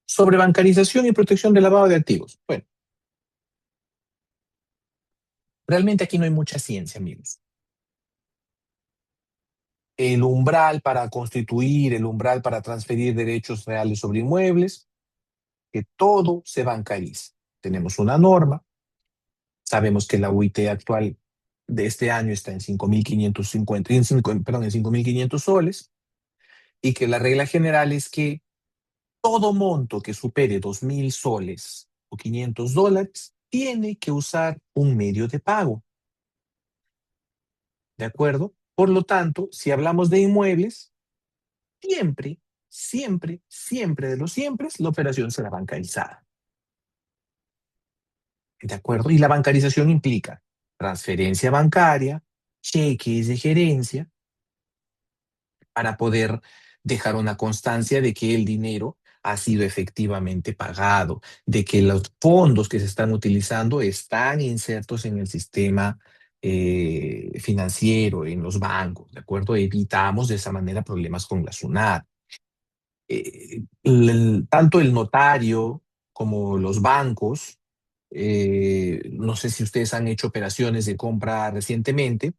Sobre bancarización y protección del lavado de activos. Bueno, realmente aquí no hay mucha ciencia, amigos. El umbral para constituir, el umbral para transferir derechos reales sobre inmuebles, que todo se bancariza. Tenemos una norma, sabemos que la UIT actual de este año está en 5.550, perdón, en 5.500 soles, y que la regla general es que todo monto que supere 2.000 soles o 500 dólares tiene que usar un medio de pago, ¿de acuerdo? Por lo tanto, si hablamos de inmuebles, siempre, siempre, siempre de los siempre, la operación será bancarizada. ¿De acuerdo? Y la bancarización implica transferencia bancaria, cheques de gerencia, para poder dejar una constancia de que el dinero ha sido efectivamente pagado, de que los fondos que se están utilizando están insertos en el sistema financiero, en los bancos, ¿de acuerdo? Evitamos de esa manera problemas con la SUNAT. Tanto el notario como los bancos, no sé si ustedes han hecho operaciones de compra recientemente,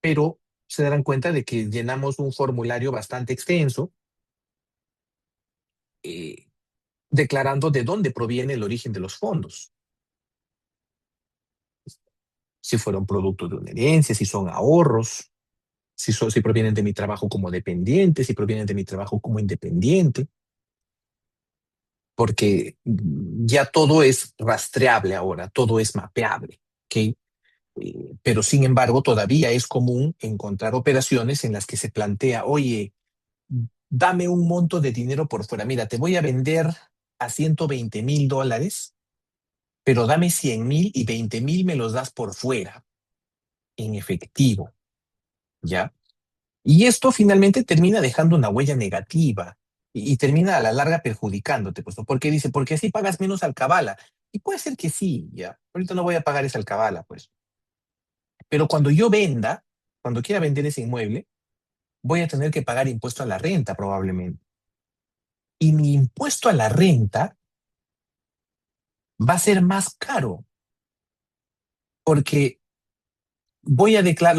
pero se darán cuenta de que llenamos un formulario bastante extenso, eh, declarando de dónde proviene el origen de los fondos, si fueron producto de una herencia, si son ahorros, si provienen de mi trabajo como dependiente, si provienen de mi trabajo como independiente, porque ya todo es rastreable ahora, todo es mapeable, ¿ok? Pero sin embargo, todavía es común encontrar operaciones en las que se plantea, oye, dame un monto de dinero por fuera. Mira, te voy a vender a 120.000 dólares, pero dame 100.000 y 20.000 me los das por fuera, en efectivo, ¿ya? Y esto finalmente termina dejando una huella negativa y termina a la larga perjudicándote, pues, ¿no? Porque dice, porque así pagas menos alcabala. Y puede ser que sí, ya. Ahorita no voy a pagar esa alcabala, pues. Pero cuando yo venda, cuando quiera vender ese inmueble, voy a tener que pagar impuesto a la renta probablemente. Y mi impuesto a la renta va a ser más caro porque lo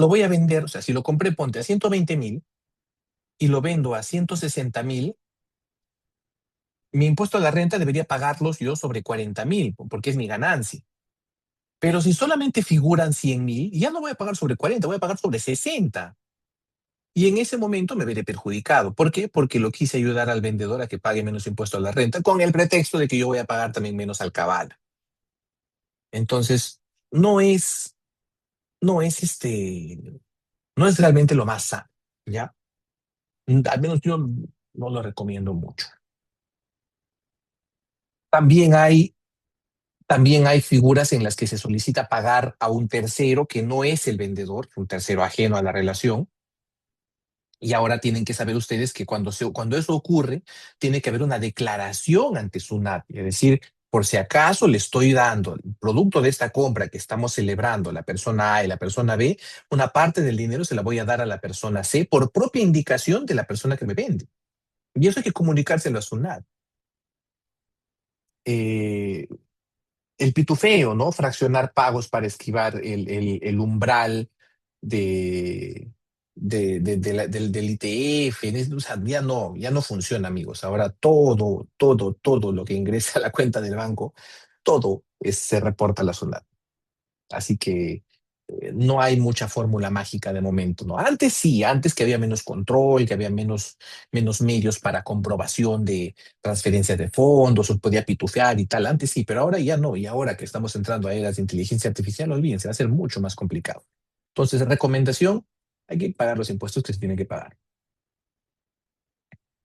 voy a vender, o sea, si lo compré, ponte a 120.000 y lo vendo a 160.000, mi impuesto a la renta debería pagarlos yo sobre 40.000 porque es mi ganancia. Pero si solamente figuran 100.000, ya no voy a pagar sobre 40, voy a pagar sobre 60. Y en ese momento me veré perjudicado. ¿Por qué? Porque lo quise ayudar al vendedor a que pague menos impuesto a la renta con el pretexto de que yo voy a pagar también menos al cabal. Entonces, no es, no es no es realmente lo más sano, ¿ya? Al menos yo no lo recomiendo mucho. También hay, también hay figuras en las que se solicita pagar a un tercero que no es el vendedor, un tercero ajeno a la relación. Y ahora tienen que saber ustedes que cuando eso ocurre, tiene que haber una declaración ante SUNAT, es decir, por si acaso le estoy dando el producto de esta compra que estamos celebrando, la persona A y la persona B, una parte del dinero se la voy a dar a la persona C por propia indicación de la persona que me vende. Y eso hay que comunicárselo a SUNAT. Eh, el pitufeo, ¿no? Fraccionar pagos para esquivar el umbral de, del ITF. O sea, ya no funciona, amigos. Ahora todo, todo, todo lo que ingresa a la cuenta del banco, todo se reporta a la SUNAT. Así que no hay mucha fórmula mágica de momento, ¿no? Antes sí, antes que había menos control, que había menos medios para comprobación de transferencia de fondos, o podía pitufear y tal, antes sí, pero ahora ya no, y ahora que estamos entrando a eras de inteligencia artificial, olvídense, va a ser mucho más complicado. Entonces, recomendación, hay que pagar los impuestos que se tienen que pagar.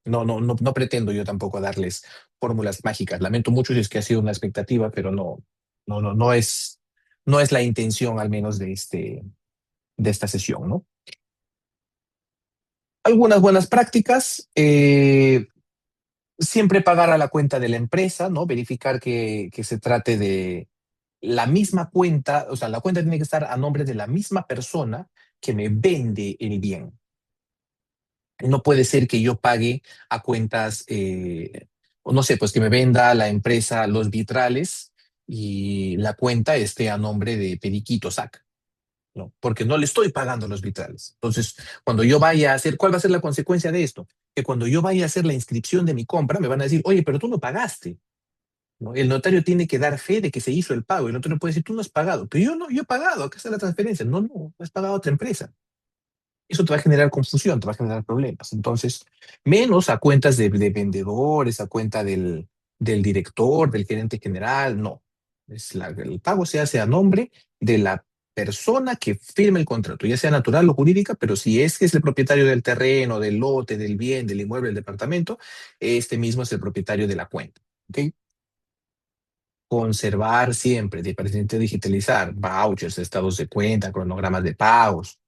No pretendo yo tampoco darles fórmulas mágicas. Lamento mucho si es que ha sido una expectativa, pero no es la intención al menos de esta sesión, ¿no? Algunas buenas prácticas, siempre pagar a la cuenta de la empresa, ¿no? Verificar que se trate de la misma cuenta, o sea, la cuenta tiene que estar a nombre de la misma persona que me vende el bien. No puede ser que yo pague a cuentas, o no sé, pues que me venda la empresa los vitrales y la cuenta esté a nombre de Periquito Sac, ¿no? Porque no le estoy pagando los vitrales. Entonces, cuando yo vaya a hacer, ¿cuál va a ser la consecuencia de esto? Que cuando yo vaya a hacer la inscripción de mi compra, me van a decir, oye, pero tú no pagaste, ¿no? El notario tiene que dar fe de que se hizo el pago. El notario puede decir, tú no has pagado. Pero yo no, yo he pagado, acá está la transferencia. No, no, has pagado a otra empresa. Eso te va a generar confusión, te va a generar problemas. Entonces, menos a cuentas de vendedores, a cuenta del director, del gerente general, no. El pago se hace a nombre de la persona que firma el contrato, ya sea natural o jurídica, pero si es que es el propietario del terreno, del lote, del bien, del inmueble, del departamento, este mismo es el propietario de la cuenta. ¿Ok? Conservar siempre, de presente digitalizar, vouchers, estados de cuenta, cronogramas de pagos,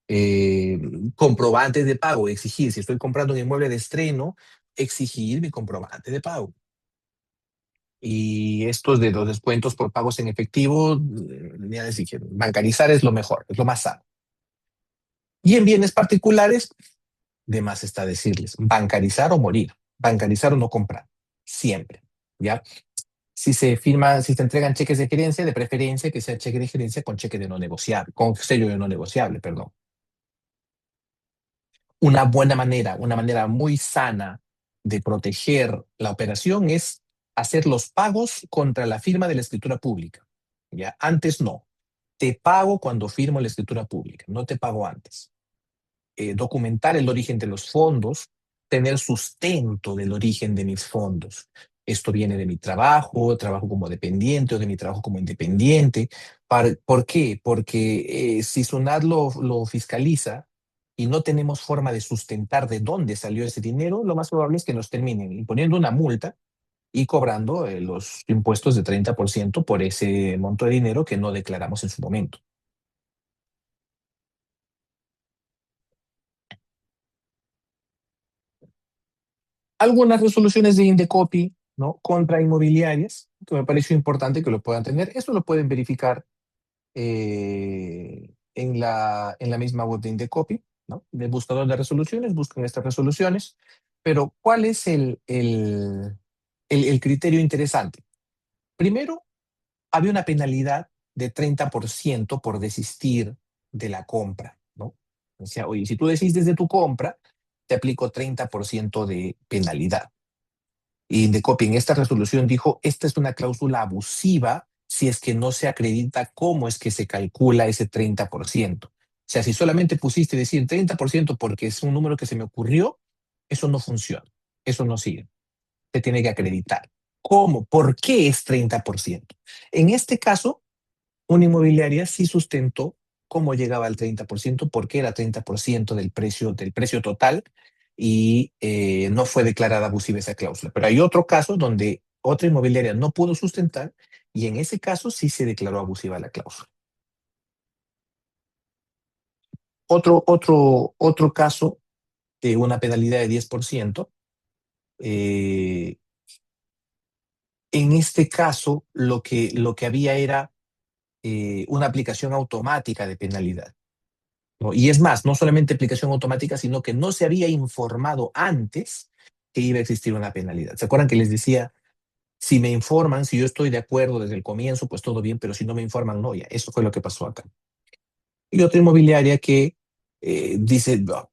eh, comprobantes de pago, exigir, si estoy comprando un inmueble de estreno, exigir mi comprobante de pago. Y estos de los descuentos por pagos en efectivo, ya les dije, bancarizar es lo mejor, es lo más sano. Y en bienes particulares, de más está decirles, bancarizar o morir, bancarizar o no comprar, siempre, ¿ya? Si se firma, si se entregan cheques de gerencia, de preferencia que sea cheque de gerencia con cheque de no negociable, con sello de no negociable, perdón. Una buena manera, una manera muy sana de proteger la operación es hacer los pagos contra la firma de la escritura pública. ¿Ya? Antes no. Te pago cuando firmo la escritura pública, no te pago antes. Documentar el origen de los fondos, tener sustento del origen de mis fondos. Esto viene de mi trabajo, trabajo como dependiente o de mi trabajo como independiente. ¿Por qué? Porque si SUNAT lo fiscaliza y no tenemos forma de sustentar de dónde salió ese dinero, lo más probable es que nos terminen imponiendo una multa y cobrando los impuestos de 30% por ese monto de dinero que no declaramos en su momento. Algunas resoluciones de Indecopi, ¿no? Contra inmobiliarias, que me pareció importante que lo puedan tener. Esto lo pueden verificar en la misma web de Indecopi, ¿no? De buscador de resoluciones, buscan estas resoluciones. Pero, ¿cuál es el criterio interesante? Primero, había una penalidad de 30% por desistir de la compra, ¿no? O sea, oye, si tú desistes de tu compra, te aplico 30% de penalidad. Y Indecopi en esta resolución dijo, esta es una cláusula abusiva si es que no se acredita cómo es que se calcula ese 30%. O sea, si solamente pusiste decir 30% porque es un número que se me ocurrió, eso no funciona, eso no sirve. Se tiene que acreditar. ¿Cómo? ¿Por qué es 30%? En este caso, una inmobiliaria sí sustentó cómo llegaba al 30%, por qué era 30% del precio total y no fue declarada abusiva esa cláusula. Pero hay otro caso donde otra inmobiliaria no pudo sustentar y en ese caso sí se declaró abusiva la cláusula. Otro caso de una penalidad de 10%, eh, en este caso lo que había era una aplicación automática de penalidad. ¿No? Y es más, no solamente aplicación automática, sino que no se había informado antes que iba a existir una penalidad. ¿Se acuerdan que les decía, si me informan, si yo estoy de acuerdo desde el comienzo, pues todo bien, pero si no me informan, no, ya, eso fue lo que pasó acá. Y otra inmobiliaria que dice, no,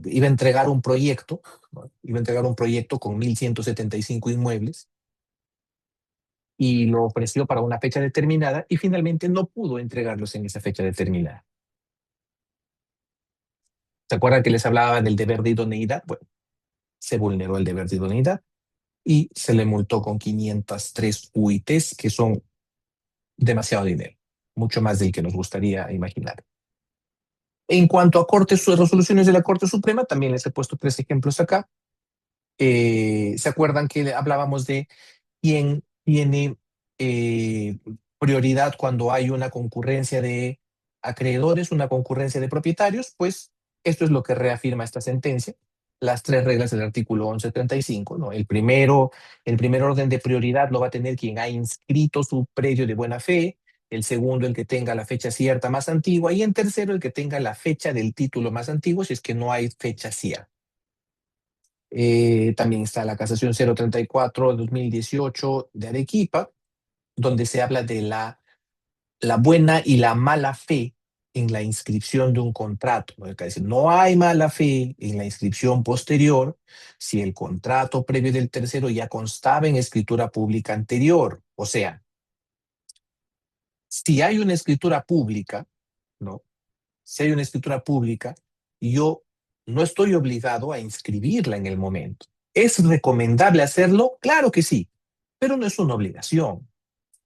iba a entregar un proyecto, ¿no? Iba a entregar un proyecto con 1.175 inmuebles y lo ofreció para una fecha determinada y finalmente no pudo entregarlos en esa fecha determinada. ¿Se acuerdan que les hablaba del deber de idoneidad? Bueno, se vulneró el deber de idoneidad y se le multó con 503 UITs, que son demasiado dinero, mucho más del que nos gustaría imaginar. En cuanto a resoluciones de la Corte Suprema, también les he puesto tres ejemplos acá. ¿Se acuerdan que hablábamos de quién tiene prioridad cuando hay una concurrencia de acreedores, una concurrencia de propietarios? Pues esto es lo que reafirma esta sentencia, las tres reglas del artículo 1135, ¿no? El primer orden de prioridad lo va a tener quien ha inscrito su predio de buena fe, el segundo el que tenga la fecha cierta más antigua y en tercero el que tenga la fecha del título más antiguo si es que no hay fecha cierta. También está la casación 034 de 2018 de Arequipa, donde se habla de la buena y la mala fe en la inscripción de un contrato, ¿no? Es decir, no hay mala fe en la inscripción posterior si el contrato previo del tercero ya constaba en escritura pública anterior. O sea, si hay una escritura pública, ¿no? Si hay una escritura pública, yo no estoy obligado a inscribirla en el momento. ¿Es recomendable hacerlo? Claro que sí, pero no es una obligación.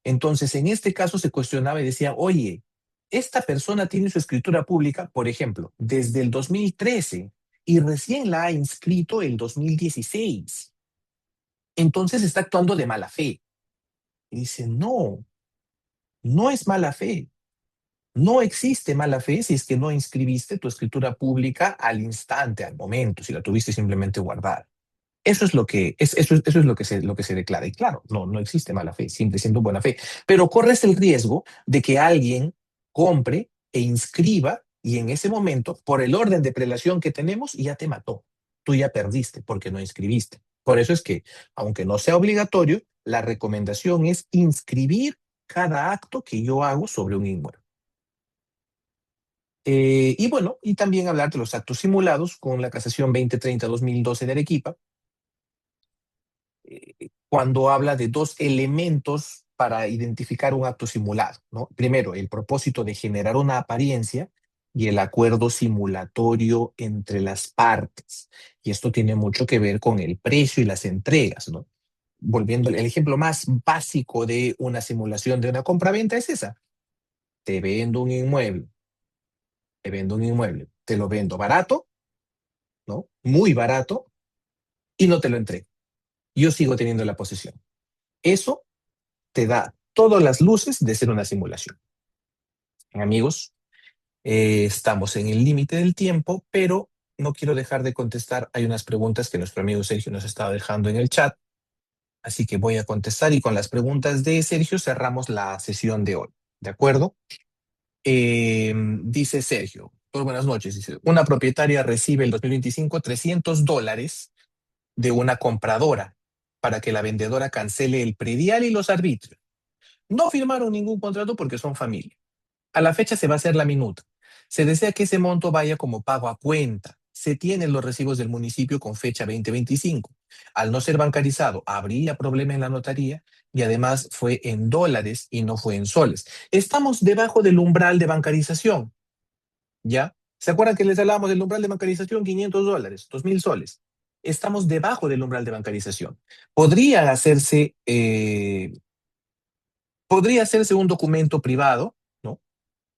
Entonces, en este caso se cuestionaba y decía, oye, esta persona tiene su escritura pública, por ejemplo, desde el 2013 y recién la ha inscrito el 2016. Entonces está actuando de mala fe. Y dice, no, no es mala fe. No existe mala fe si es que no inscribiste tu escritura pública al instante, al momento, si la tuviste simplemente guardada. Eso es lo que se declara. Y claro, no existe mala fe, siempre siendo buena fe. Pero corres el riesgo de que alguien compre e inscriba y en ese momento, por el orden de prelación que tenemos, ya te mató. Tú ya perdiste porque no inscribiste. Por eso es que, aunque no sea obligatorio, la recomendación es inscribir cada acto que yo hago sobre un inmueble. Y bueno, y también hablar de los actos simulados con la casación 2030-2012 de Arequipa, cuando habla de dos elementos para identificar un acto simulado, ¿no? Primero, el propósito de generar una apariencia y el acuerdo simulatorio entre las partes. Y esto tiene mucho que ver con el precio y las entregas, ¿no? Volviendo, el ejemplo más básico de una simulación de una compraventa es esa. Te vendo un inmueble, te vendo un inmueble, te lo vendo barato, ¿no? Muy barato, y no te lo entrego. Yo sigo teniendo la posesión. Eso te da todas las luces de ser una simulación. Amigos, estamos en el límite del tiempo, pero no quiero dejar de contestar. Hay unas preguntas que nuestro amigo Sergio nos estaba dejando en el chat, así que voy a contestar y con las preguntas de Sergio cerramos la sesión de hoy. ¿De acuerdo? Dice Sergio, buenas noches, dice, una propietaria recibe el 2025 $300 de una compradora para que la vendedora cancele el predial y los arbitrios. No firmaron ningún contrato porque son familia. A la fecha se va a hacer la minuta. Se desea que ese monto vaya como pago a cuenta. Se tienen los recibos del municipio con fecha 2025. Al no ser bancarizado, habría problema en la notaría y además fue en dólares y no fue en soles. Estamos debajo del umbral de bancarización, ¿ya? ¿Se acuerdan que les hablábamos del umbral de bancarización? $500, 2,000 soles. Estamos debajo del umbral de bancarización. Podría hacerse, eh, podría hacerse un documento privado, ¿no?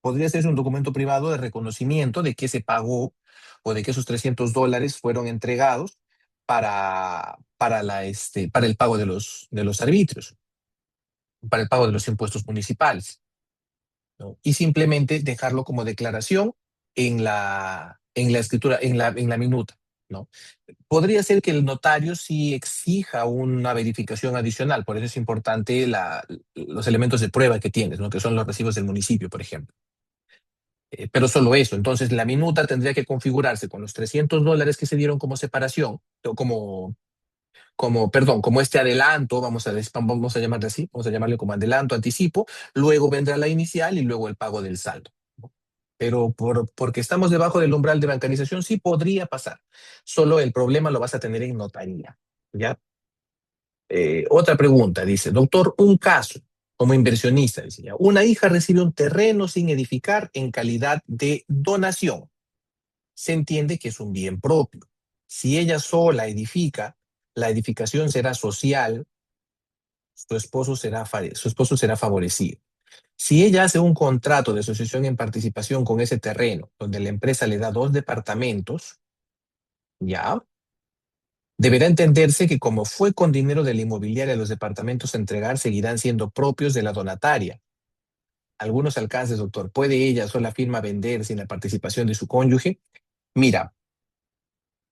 Podría hacerse un documento privado de reconocimiento de que se pagó o de que esos $300 fueron entregados para el pago de los arbitrios, para el pago de los impuestos municipales, ¿no? Y simplemente dejarlo como declaración en la escritura, en la minuta, ¿no? Podría ser que el notario sí exija una verificación adicional, por eso es importante los elementos de prueba que tienes, ¿no? Que son los recibos del municipio, por ejemplo. Pero solo eso. Entonces, la minuta tendría que configurarse con los $300 que se dieron como separación, o perdón, como este adelanto, vamos a llamarle así, vamos a llamarle como adelanto, anticipo, luego vendrá la inicial y luego el pago del saldo. Pero porque estamos debajo del umbral de bancarización, sí podría pasar. Solo el problema lo vas a tener en notaría, ¿ya? Otra pregunta, dice, doctor, un caso como inversionista, dice ya, una hija recibe un terreno sin edificar en calidad de donación. Se entiende que es un bien propio. Si ella sola edifica, la edificación será social, su esposo será favorecido. Si ella hace un contrato de asociación en participación con ese terreno, donde la empresa le da 2 departamentos, ya, deberá entenderse que como fue con dinero de la inmobiliaria los departamentos a entregar seguirán siendo propios de la donataria. Algunos alcances, doctor. ¿Puede ella sola firma vender sin la participación de su cónyuge? Mira,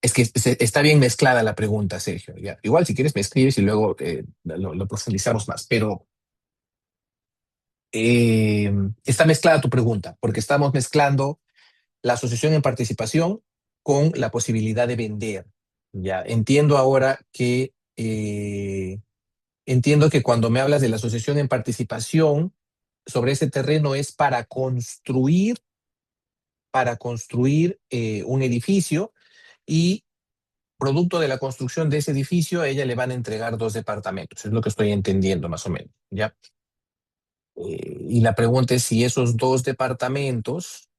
es que está bien mezclada la pregunta, Sergio. Ya. Igual si quieres me escribes y luego lo profundizamos más, pero eh, está mezclada tu pregunta, porque estamos mezclando la asociación en participación con la posibilidad de vender. Ya, entiendo ahora que entiendo que cuando me hablas de la asociación en participación sobre ese terreno es para construir un edificio y producto de la construcción de ese edificio a ella le van a entregar 2 departamentos. Es lo que estoy entendiendo más o menos, ¿ya? Y la pregunta es si esos 2 departamentos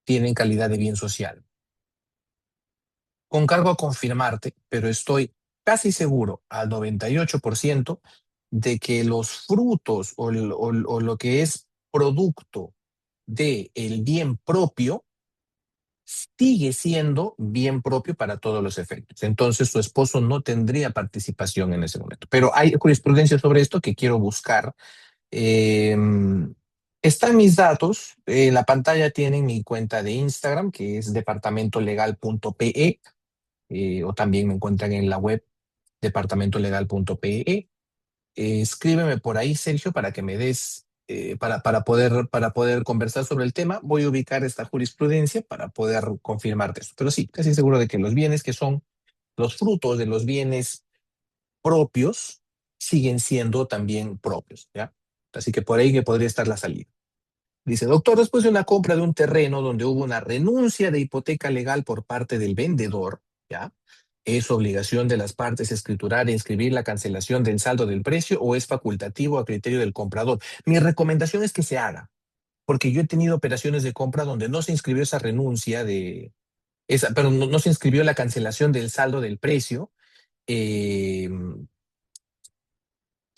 tienen calidad de bien social. Con cargo a confirmarte, pero estoy casi seguro al 98% de que los frutos o lo que es producto del bien propio sigue siendo bien propio para todos los efectos. Entonces, su esposo no tendría participación en ese momento. Pero hay jurisprudencia sobre esto que quiero buscar. Eh, Están mis datos. En la pantalla tienen mi cuenta de Instagram, que es departamentolegal.pe, o también me encuentran en la web departamentolegal.pe. Escríbeme por ahí, Sergio, para que me des, para poder conversar sobre el tema. Voy a ubicar esta jurisprudencia para poder confirmarte eso. Pero sí, casi seguro de que los bienes que son los frutos de los bienes propios siguen siendo también propios, ¿ya? Así que por ahí que podría estar la salida. Dice, doctor, después de una compra de un terreno donde hubo una renuncia de hipoteca legal por parte del vendedor, ¿ya? ¿Es obligación de las partes escriturar e inscribir la cancelación del saldo del precio o es facultativo a criterio del comprador? Mi recomendación es que se haga, porque yo he tenido operaciones de compra donde no se inscribió esa renuncia pero no se inscribió la cancelación del saldo del precio. eh,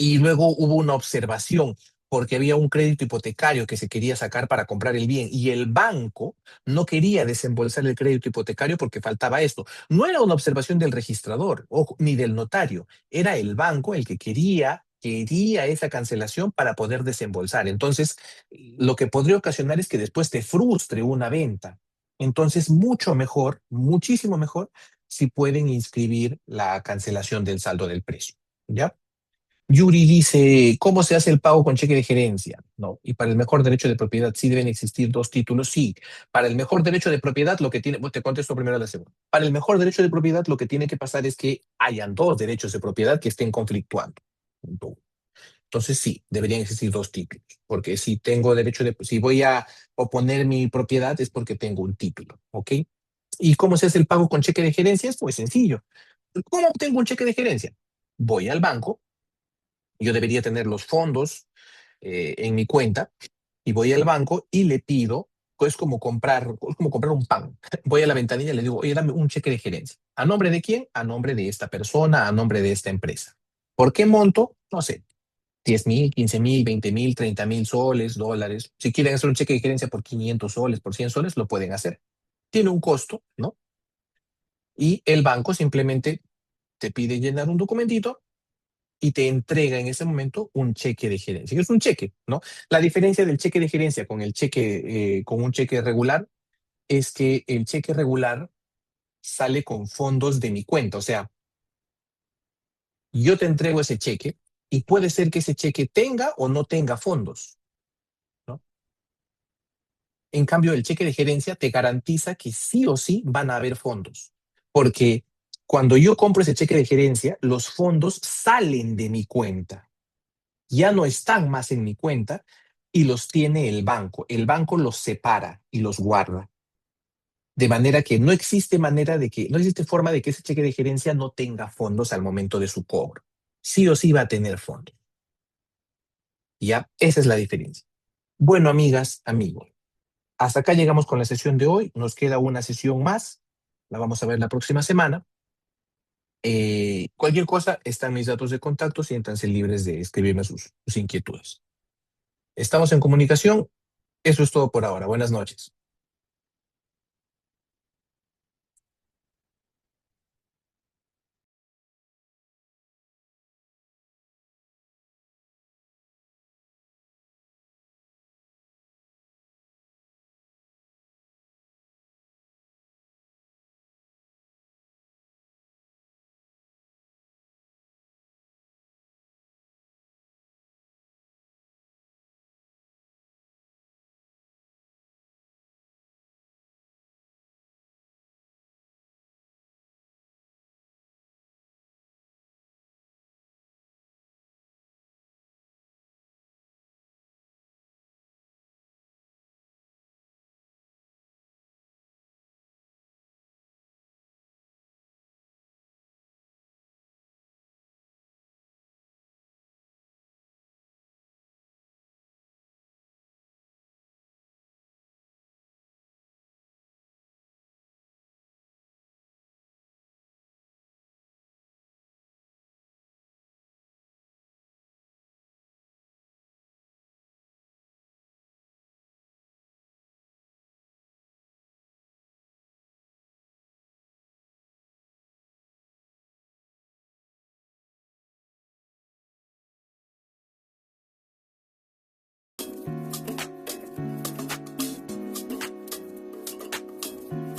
y luego hubo una observación porque había un crédito hipotecario que se quería sacar para comprar el bien y el banco no quería desembolsar el crédito hipotecario porque faltaba esto. No era una observación del registrador ojo, ni del notario, era el banco el que quería esa cancelación para poder desembolsar. Entonces, lo que podría ocasionar es que después te frustre una venta. Entonces, mucho mejor, muchísimo mejor, si pueden inscribir la cancelación del saldo del precio. ¿Ya? Yuri dice, ¿cómo se hace el pago con cheque de gerencia? No, y para el mejor derecho de propiedad, ¿sí deben existir 2 títulos? Sí. Para el mejor derecho de propiedad, lo que tiene, te contesto primero la segunda. Para el mejor derecho de propiedad, lo que tiene que pasar es que hayan 2 derechos de propiedad que estén conflictuando. Punto. Entonces, sí, deberían existir 2 títulos, porque si voy a oponer mi propiedad es porque tengo un título, ¿ok? ¿Y cómo se hace el pago con cheque de gerencia? Es muy sencillo. ¿Cómo obtengo un cheque de gerencia? Voy al banco, yo debería tener los fondos en mi cuenta y voy al banco y le pido, es como comprar un pan. Voy a la ventanilla y le digo, oye, dame un cheque de gerencia. ¿A nombre de quién? A nombre de esta persona, a nombre de esta empresa. ¿Por qué monto? No sé, 10.000, 15.000, 20.000, 30.000 soles, dólares. Si quieren hacer un cheque de gerencia por 500 soles, por 100 soles, lo pueden hacer. Tiene un costo, ¿no? Y el banco simplemente te pide llenar un documentito y te entrega en ese momento un cheque de gerencia. Que es un cheque, ¿no? La diferencia del cheque de gerencia con con un cheque regular es que el cheque regular sale con fondos de mi cuenta. O sea, yo te entrego ese cheque y puede ser que ese cheque tenga o no tenga fondos, ¿no? En cambio, el cheque de gerencia te garantiza que sí o sí van a haber fondos. Porque cuando yo compro ese cheque de gerencia, los fondos salen de mi cuenta, ya no están más en mi cuenta y los tiene el banco. El banco los separa y los guarda. De manera que no existe forma de que ese cheque de gerencia no tenga fondos al momento de su cobro. Sí o sí va a tener fondos. Ya, esa es la diferencia. Bueno, amigas, amigos, hasta acá llegamos con la sesión de hoy. Nos queda una sesión más. La vamos a ver la próxima semana. Cualquier cosa, están mis datos de contacto, siéntanse libres de escribirme sus inquietudes. Estamos en comunicación. Eso es todo por ahora. Buenas noches.